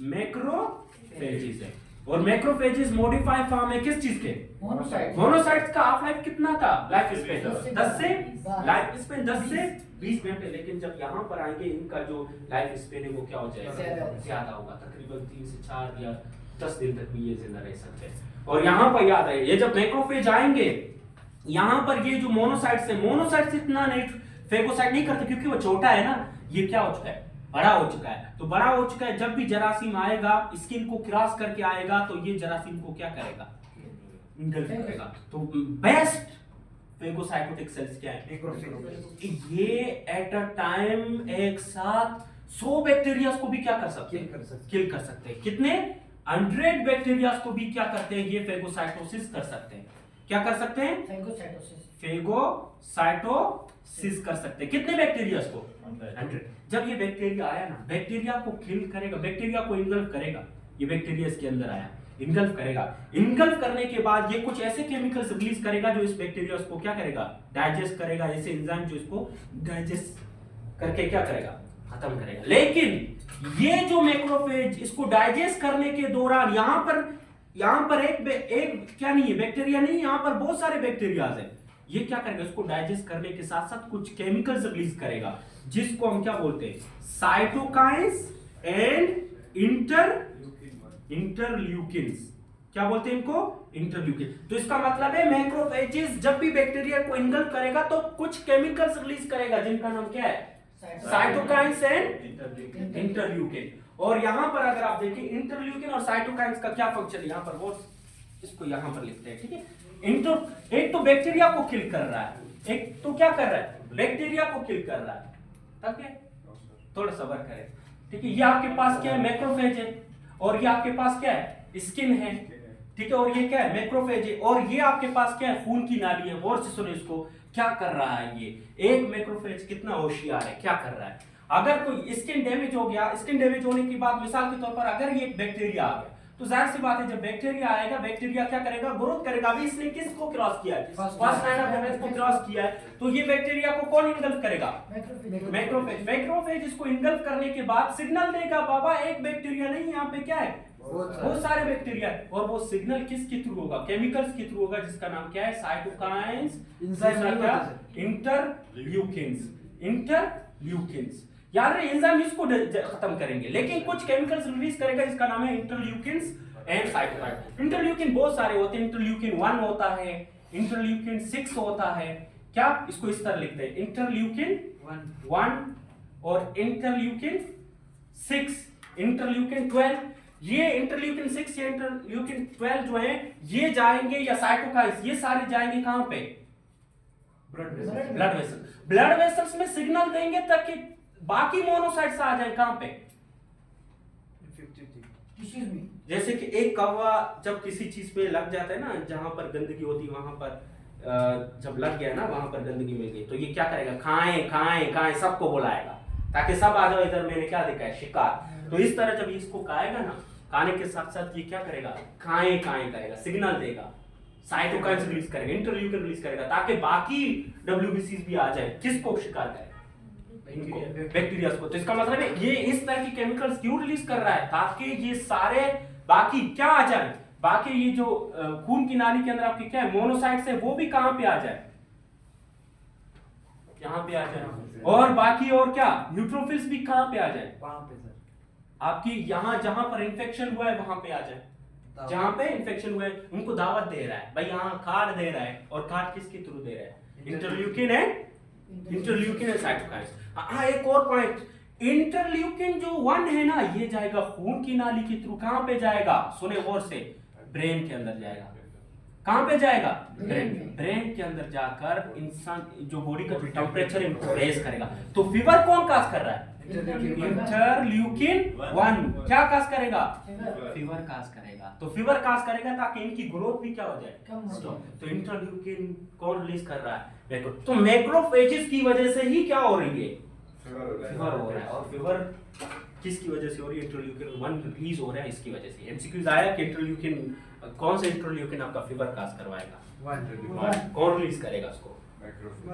S1: मैक्रोफेजेस है। और मैक्रोफेजेस मॉडिफाइड फॉर्म है किस चीज के? मोनोसाइट्स का हाफ लाइफ कितना था? लाइफ स्पेन 10 से 20 घंटे। लेकिन जब यहाँ पर आएंगे, इनका जो लाइफ स्पेन है वो क्या हो जाएगा? ज्यादा होगा, तकरीबन 3 से 4 या 10 दिन तक भी ये जिंदा रह सकते हैं। और यहाँ पर याद रहे, ये जब मैक्रोफेज आएंगे, यहाँ पर ये जो मोनोसाइट्स है, मोनोसाइट्स इतना नहीं फेगोसाइट नहीं करते, क्योंकि वो छोटा है ना। ये क्या हो चुका है? बड़ा हो चुका है। तो बड़ा हो चुका है, जब भी जरासीम आएगा, स्किन को क्रॉस करके आएगा, तो ये जरासीम को क्या करेगा? इंगल्फ करेगा। तो बेस्ट फेगोसाइटोटिक सेल्स क्या है? ये एट अ टाइम एक साथ 100 बैक्टीरिया को भी क्या कर सकते हैं? किल कर सकते हैं। कितने? 100 बैक्टीरिया को भी क्या करते हैं? ये फेगोसाइटोसिस कर सकते हैं। क्या कर सकते हैं? फेगोसाइटोसिस कर सकते हैं। कितने बैक्टीरिया को? 100। जब ये बैक्टीरिया आया ना, बैक्टीरिया को किल करेगा, बैक्टीरिया को इनगल्फ करेगा। ये बैक्टीरिया इसके अंदर आया, इनगल्फ करेगा। इनगल्फ करने के बाद ये कुछ ऐसे केमिकल्स रिलीज करेगा जो इस बैक्टीरिया को क्या करेगा? डाइजेस्ट करेगा। ऐसे एंजाइम जो इसको डाइजेस्ट करके क्या करेगा? खत्म करेगा। लेकिन ये जो मैक्रोफेज इसको डाइजेस्ट करने के दौरान यहाँ पर एक क्या नहीं है? बैक्टीरिया नहीं, यहाँ पर बहुत सारे बैक्टीरिया है। ये क्या करेगा, इसको डाइजेस्ट करने के साथ साथ कुछ केमिकल्स रिलीज करेगा जिसको हम क्या बोलते हैं, साइटोकाइंस एंड इंटरल्यूकिन्स। क्या बोलते हैं इनको, इंटरल्यूकिन। तो इसका मतलब है मैक्रोफेजेस जब भी बैक्टीरिया को इनगल्फ करेगा तो कुछ केमिकल्स रिलीज करेगा जिनका नाम क्या है, साइटोकाइंस एंड इंटरल्यूकिन। और यहां पर अगर आप देखें इंटरल्यूकिन और साइटोकाइंस का क्या फंक्शन है, यहां पर वो इसको यहां पर लिखते हैं, ठीक है। एक तो बैक्टीरिया को किल कर रहा है, एक तो क्या कर रहा है, बैक्टीरिया को किल कर रहा है। ठीक है, थोड़ा सब्र करें, ठीक है। ये आपके पास क्या है, मैक्रोफेज है, और ये आपके पास क्या है, स्किन है, ठीक है। और ये क्या है, मैक्रोफेज है, और ये आपके पास क्या है, खून की नाली है। गौर से सुनो इसको, क्या कर रहा है ये एक मैक्रोफेज, कितना होशियार है, क्या कर रहा है। अगर कोई स्किन डैमेज हो गया, स्किन डैमेज होने के बाद मिसाल के तौर पर अगर ये बैक्टीरिया आ गया, तो जाहिर सी बात है जब बैक्टीरिया आएगा, बैक्टीरिया क्या करेगा, ग्रोथ करेगा। अभी इसने किसको क्रॉस किया है, फर्स्ट लाइन ऑफ डिफेंस को क्रॉस किया है, तो ये बैक्टीरिया को कौन इनगल्फ करेगा, मैक्रोफेज। मैक्रोफेज इसको इनगल्फ करने के बाद सिग्नल देगा, बाबा एक बैक्टीरिया नहीं, यहाँ पे क्या है, बहुत सारे बैक्टीरिया। और वो सिग्नल किसके थ्रू होगा, केमिकल्स के थ्रू होगा, जिसका नाम क्या है, साइटोकाइंस, इंटरल्यूकिन्स। इंटरल्यूकिन्स यार एंजाइम इसको खत्म करेंगे, लेकिन कुछ केमिकल्स रिलीज करेगा जिसका नाम है इंटरल्यूकिन्स एंड साइटोकाइंस। इंटरल्यूकिन बहुत सारे होते हैं, इंटरल्यूकिन 1 होता है, इंटरल्यूकिन 6 होता है। क्या इसको इस तरह लिखते हैं, इंटरल्यूकिन 1 और इंटरल्यूकिन 6, इंटरल्यूकिन 12। ये इंटरल्यूकिन 6 या इंटरल्यूकिन 12 जो है ये जाएंगे, या साइटोकाइंस, ये सारे जाएंगे कहां पे, ब्लड वेसल। ब्लड वेसल्स में सिग्नल देंगे ताकि बाकी मोनोसाइट्स आ जाए कहां पे,
S2: टिश्यूज में।
S1: जैसे कि एक कौवा जब किसी चीज पे लग जाता है ना, जहां पर गंदगी होती है वहां पर जब लग गया ना, वहां पर गंदगी मिल गई, तो ये क्या करेगा, खाएं खाएं खाएं सबको बुलाएगा ताकि सब आ जाओ इधर, मैंने क्या देखा है, शिकार। तो इस तरह जब इसको खाएगा ना, खाने के साथ साथ ये क्या करेगा, खाएं खाएं करेगा, सिग्नल देगा, साइटोकाइंस रिलीज करेगा, इंटरल्यूकिन रिलीज करेगा, ताकि बाकी डब्ल्यूबीसीज भी आ जाए, किसको शिकार करेगा, बैक्टीरिया को। तो इसका मतलब है ये इस तरह की केमिकल्स क्यों रिलीज कर रहा है, ताकि ये सारे बाकी क्या आ जाए, बाकी ये जो खून की नाली के अंदर आपकी क्या है, मोनोसाइट्स है, वो भी कहां पे आ जाए, यहां पे आ जाए। और बाकी और क्या, न्यूट्रोफिल्स भी कहां पे आ जाए,
S3: वहां पे सर,
S1: आपकी यहां जहां पर इंफेक्शन हुआ है वहां पे आ जाए। जहां पे इंफेक्शन हुआ है उनको दावत दे रहा है भाई, यहां कार्ड दे रहा है, और कार्ड किसके थ्रू दे रहा है, इंटरल्यूकिन है, इंटरल्यूकिन है, साइटोकाइंस। हाँ एक और पॉइंट, इंटरल्यूकिन जो 1 है ना, ये जाएगा खून की नाली के थ्रू, कहां पे जाएगा, सुने गौर से, ब्रेन के अंदर जाएगा। कहां पे जाएगा, ब्रेन के अंदर जाकर इंसान जो बॉडी का जो टेम्परेचर है उनको रेज करेगा। तो फीवर कौन काज कर रहा है, इंटरल्यूकिन 1 क्या काज करेगा, फीवर काज करेगा। तो फीवर काज करेगा ताकि इनकी ग्रोथ भी क्या हो जाए, तो इंटरल्यूकिन कौन रिलीज कर रहा है, तो मैक्रोफेजेस की वजह से ही क्या हो रही है, फीवर हो रहा है। और फीवर किसकी वजह से हो रही है, इंटरल्यूकिन 1 रिलीज हो रहा है, इसकी वजह से। एमसीक्यूज आया कि इंटरल्यूकिन कौन सा इंटरल्यूकिन आपका फीवर काज करवाएगा, कौन रिलीज करेगा उसको,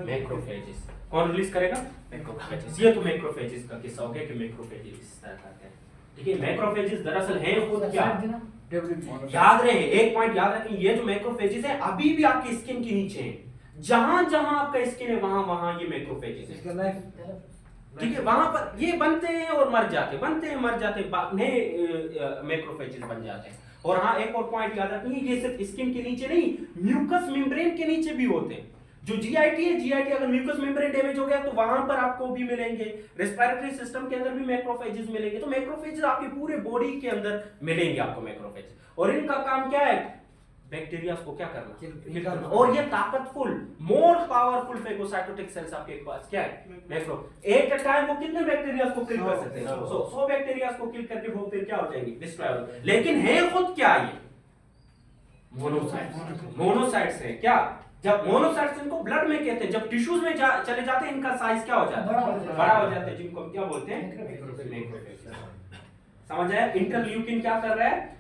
S1: मैक्रोफेजेस। कौन रिलीज करेगा, मैक्रोफेजेस। ये तो मैक्रोफेजेस का किस्सा हो गया कि मैक्रोफेजेस इस तरह करते हैं, ठीक है। मैक्रोफेजेस दरअसल है खुद क्या, याद रहे, एक पॉइंट याद रखें, ये जो मैक्रोफेजेस है अभी भी आपकी स्किन के नीचे है, जहां जहां आपका स्किन है वहां वहां ये मैक्रोफेजेस है,
S3: इसका लाइफ,
S1: ठीक है। वहां पर ये बनते हैं और मर जाते हैं, बनते हैं मर जाते हैं, नए मैक्रोफेजेस बन जाते हैं। और हाँ एक और पॉइंट याद रखिए, ये सिर्फ स्किन के नीचे नहीं, म्यूकस मेम्ब्रेन के नीचे भी होते हैं। जो जीआईटी है, जीआईटी अगर म्यूकस मेम्ब्रेन डैमेज हो गया तो वहां पर आपको भी मिलेंगे, रेस्पिरेटरी सिस्टम के अंदर भी मैक्रोफेजेस मिलेंगे। तो मैक्रोफेजेस आपकी पूरे बॉडी के अंदर मिलेंगे आपको मैक्रोफेज, और इनका काम क्या है, बैक्टीरिया को क्या करना, किल करना। और ये ताकतफुल, मोर पावरफुल फेगोसाइटोटिक सेल्स आपके पास क्या है, मैक्रो। एक टाइम वो कितने बैक्टीरिया को किल कर सकते हैं, 100 बैक्टीरिया को किल करके वो फिर क्या हो जाएंगे, डिस्ट्रॉय हो। लेकिन है खुद क्या, ये मोनोसाइट्स। मोनोसाइट्स है क्या, जब मोनोसाइट्स इनको ब्लड में कहते हैं, जब टिश्यूज में चले जाते हैं इनका साइज क्या हो जाता है, बड़ा हो जाता है, जिनको हम क्या बोलते हैं, समझ आया। इंटरल्यूकिन क्या कर रहा है,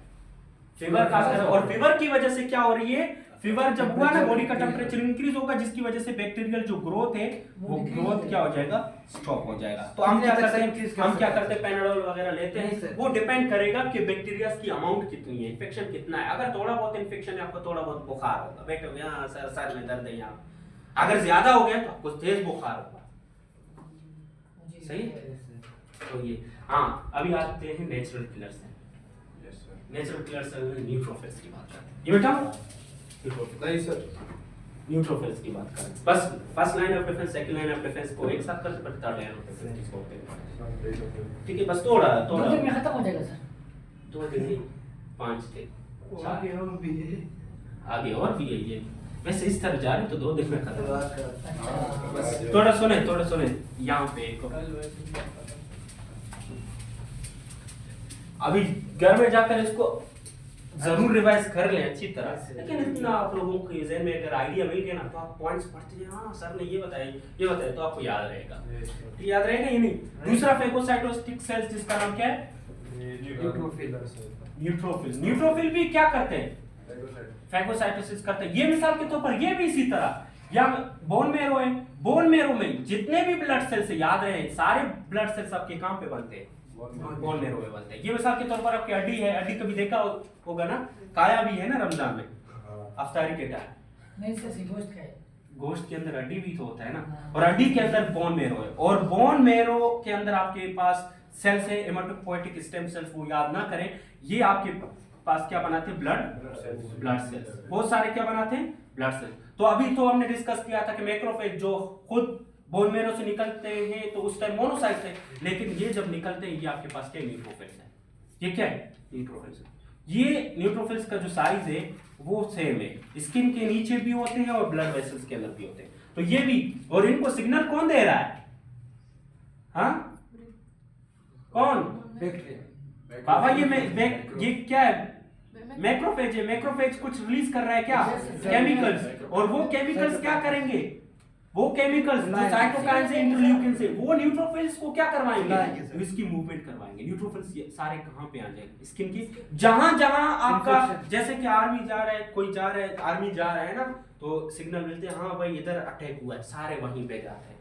S1: फीवर काज कर रहा है, और फीवर की वजह से क्या हो रही है, फीवर जब हुआ ना, बॉडी का टेम्परेचर इंक्रीज होगा, जिसकी वजह से बैक्टीरियल जो ग्रोथ है वो ग्रोथ क्या हो जाएगा, स्टॉप हो जाएगा। तो हम क्या करते हैं, हम क्या करते हैं, पैनाडोल वगैरह लेते हैं, वो डिपेंड करेगा कि बैक्टीरिया की अमाउंट कितनी है, इन्फेक्शन कितना है। अगर थोड़ा बहुत इन्फेक्शन है, आपको थोड़ा बहुत बुखार होगा, बैठे हो यहाँ सर में दर्द है यहाँ, अगर ज्यादा हो गया तो आपको तेज बुखार होगा।
S2: जी,
S1: सही?
S2: सर।
S1: तो ये हाँ, अभी आते हैं नेचुरल किलर्स हैं।
S5: Yes sir.
S1: नेचुरल किलर्स में न्यूट्रोफिल्स की बात करते हैं। ये बेटा न्यूट्रोफिल्स
S5: नहीं सर।
S1: न्यूट्रोफिल्स की बात करें, बस first line of defence second line of defence को एक साथ करते पर थर्ड लाइन ऑफ डिफेंस किसको होते हैं। ठीक है, बस थोड़ा
S2: 2
S1: थोड़ा
S2: दिन में खत्म हो जाएगा सर।
S1: 2 दिन नहीं 5 दिन
S5: आगे हम भी है।
S1: आगे और भी है ये। वैसे इस तरह जा रहे तो 2 दिन में खत्म।
S2: अच्छा।
S5: बस
S1: थोड़ा सुने यहाँ पे एक
S5: कल वैसे
S1: अभी घर में जाकर इसको जरूर रिवाइज कर लें अच्छी तरह, लेकिन इतना आप लोगों को ये ज़हन में अगर आइडिया मिल गया ना तो आप पॉइंट्स पढ़ते हैं, हाँ सर ने ये बताया तो आपको याद रहेगा। तो याद रहेगा ये नहीं। दूसरा फेगोसाइटोसिस सेल्स जिसका नाम क्या है?
S5: Neutrophil
S1: neutrophil. न्यूट्रोफिल भी क्या करते हैं? फेगोसाइटोसिस करते हैं। ये मिसाल के तौर पर ये भी इसी तरह या बोन मैरो है, बोन मैरो में जितने भी ब्लड सेल्स है, याद रहे सारे ब्लड सेल्स आपके कहां पे बनते हैं? बोन मैरो में बनते हैं। ये मिसाल के तौर पर आपकी हड्डी है, हड्डी कभी देखा होगा ना, काया भी है ना रमजान में, अफ्तारी के टाइम
S2: नहीं सर, गोश्त का है।
S1: गोश्त के अंदर हड्डी भी तो होता है ना,
S2: हाँ।
S1: और हड्डी के अंदर बोन मैरो है, और बोन मैरो के अंदर आपके पास सेल्स है हेमाटोपोएटिक स्टेम सेल्स, वो याद ना करें। ये आपके पास क्या बनाते हैं? Blood cells. बहुत सारे क्या बनाते हैं? Blood cells. तो अभी तो हमने डिस्कस किया था कि मैक्रोफेज जो खुद बोन मैरो से निकलते हैं तो उस टाइम मोनोसाइट्स है, लेकिन ये जब निकलते हैं ये आपके पास क्या न्यूट्रोफिल्स है। ये क्या है? न्यूट्रोफिल्स। ये न्यूट्रोफिल्स का जो साइज है वो सेम है, स्किन के नीचे भी होते हैं और ब्लड वेसल्स के अंदर भी होते हैं। तो ये भी, और इनको सिग्नल कौन दे रहा है? हाँ कौन? बाबा ये क्या है? मैक्रोफेज है। मैक्रोफेज कुछ रिलीज कर रहा है क्या? केमिकल्स। और वो केमिकल्स क्या करेंगे? वो केमिकल्स जो साइटोकाइन से इंटरल्यूकिन से वो न्यूट्रोफिल्स को क्या करवाएंगे? इसकी मूवमेंट करवाएंगे। न्यूट्रोफिल्स सारे कहां पे आ जाएंगे? स्किन की जहां जहां आपका, जैसे कि आर्मी जा रहा है, कोई जा रहा है, आर्मी जा रहा है ना, तो सिग्नल मिलते हैं हाँ भाई इधर अटैक हुआ है, सारे वहीं पे जाते हैं।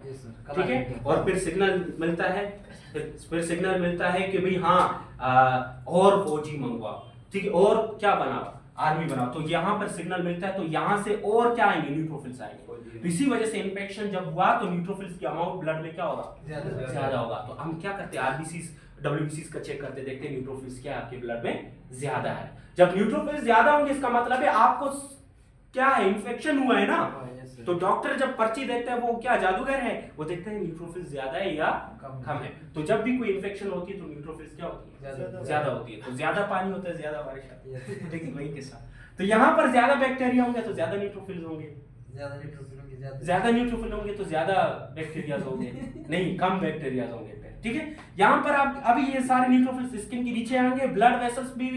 S1: ठीक है, और फिर सिग्नल मिलता है, फिर सिग्नल मिलता है कि भाई हाँ और फौजी मंगवाओ, ठीक है, और क्या बनाओ? आर्मी बनाओ। तो यहाँ पर सिग्नल मिलता है, तो यहाँ से और क्या आएंगे? न्यूट्रोफिल्स आएंगे। तो इसी वजह से इन्फेक्शन जब हुआ तो न्यूट्रोफिल्स की अमाउंट ब्लड में क्या होगा? ज्यादा होगा। तो हम क्या करते हैं? आरबीसीज डब्ल्यूबीसीज का चेक करते, देखते हैं न्यूट्रोफिल्स क्या आपके ब्लड में ज्यादा है। जब न्यूट्रोफिल्स ज्यादा होंगे इसका मतलब है आपको क्या है? इन्फेक्शन हुआ है ना। तो डॉक्टर जब पर्ची देता है वो क्या जादूगर है? वो देखते हैं न्यूट्रोफिल्स ज्यादा है या कम है। तो जब भी कोई इन्फेक्शन होती है तो न्यूट्रोफिल्स क्या होती है? ज्यादा होती है। तो ज्यादा पानी होता है, ज्यादा बारिश आती है, ठीक है, वही के साथ। तो यहाँ पर ज्यादा बैक्टीरिया होंगे तो ज्यादा न्यूट्रोफिल्स होंगे, ज्यादा न्यूट्रोफिल होंगे तो ज्यादा बैक्टीरिया होंगे, नहीं कम बैक्टीरिया होंगे। ठीक है, यहाँ पर आप अभी ये सारे न्यूट्रोफिल्स स्किन के नीचे आएंगे, ब्लड वेसल्स भी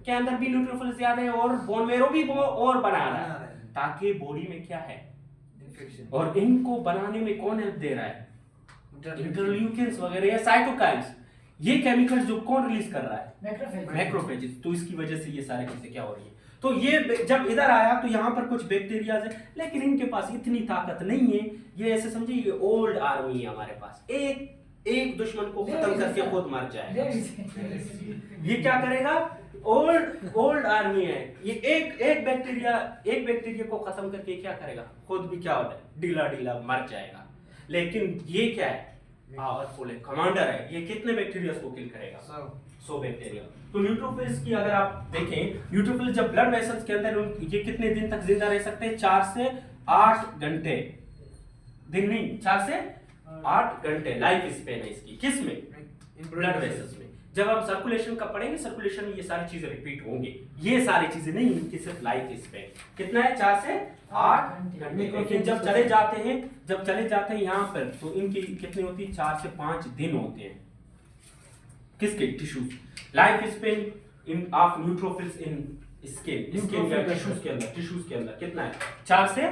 S1: के अंदर भी न्यूट्रोफिल्स ज्यादा है, और बोन मैरो भी और बना रहा है ताकि बॉडी में क्या है? और इनको बनाने में कौन हेल्प दे रहा है? इंटरल्यूकिन्स वगैरह या साइटोकाइन्स। ये केमिकल्स जो कौन रिलीज कर रहा है? मैक्रोफेजेस। तो इसकी वजह से ये सारी चीजें क्या हो रही है? तो ये जब इधर आया तो यहाँ पर कुछ बैक्टीरिया है, लेकिन इनके पास इतनी ताकत नहीं है। ये ऐसे समझिए ये ओल्ड आर्मी है हमारे पास, एक दुश्मन को खत्म करके खुद मर जाएगा। ये क्या करेगा? ओल्ड आर्मी है ये, एक बैक्टीरिया को खत्म करके क्या करेगा? खुद भी क्या होता है? ढीला मर जाएगा। लेकिन ये क्या है? पावरफुल है, कमांडर है। ये कितने बैक्टीरिया को किल करेगा? 100 बैक्टीरिया। तो न्यूट्रोफिल्स की अगर आप देखें, न्यूट्रोफिल्स जब ब्लड वेसल्स के अंदर ये कितने दिन तक जिंदा रह सकते हैं? 4 से 8 घंटे। दिन नहीं, 4 से 8 घंटे लाइफ स्पेन है इसकी। किस में? ब्लड वेसल्स में। जब हम सर्कुलेशन का पढ़ेंगे, सर्कुलेशन में ये सारी चीजें रिपीट होंगी, ये सारी चीजें नहीं, इनकी सिर्फ लाइफ स्पेन कितना है? 4 से 8 घंटे। लेकिन जब चले जाते हैं यहाँ पर तो इनकी कितनी होती है? 4 से 5 दिन होते हैं। किसके? Tissues. Life span in of neutrophils in skin या टिश्यूज के अंदर कितना है? 4 से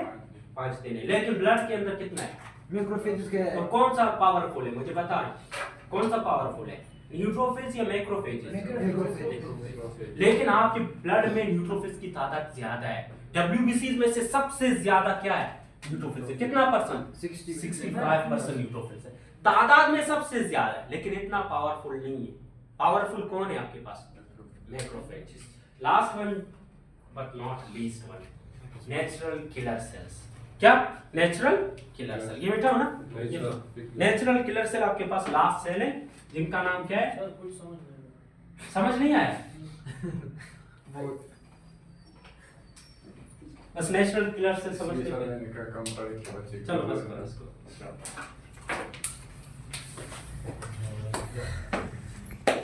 S1: 5 दिन है। लेकिन ब्लड के अंदर कितना है?
S3: मैक्रोफेज के।
S1: तो कौन सा पावरफुल है? मुझे बताएं, कौन सा पावरफुल है? न्यूट्रोफिल्स या मैक्रोफेज? लेकिन आपके ब्लड में न्यूट्रोफिल्स की तादाद ज्यादा है। डब्ल्यूबीसीज में से सबसे ज्यादा क्या है? न्यूट्रोफिल्स है। कितना परसेंट? 65% न्यूट्रोफिल्स है। तादाद में सबसे ज्यादा है, लेकिन इतना पावरफुल नहीं है। पावरफुल कौन है आपके पास? Macrophage. Last one but not least one, natural killer cells. क्या नेचुरल किलर सेल, ये बेटा हो ना,
S5: Natural.
S1: नेचुरल किलर सेल आपके पास लास्ट सेल है जिनका नाम क्या है,
S2: सर कुछ समझ नहीं
S1: समझ नहीं आया, बस नेचुरल किलर सेल समझ
S5: ये सारा
S1: लेते हैं।
S5: इनका कंपैरिजन
S1: चलो बस करो इसको।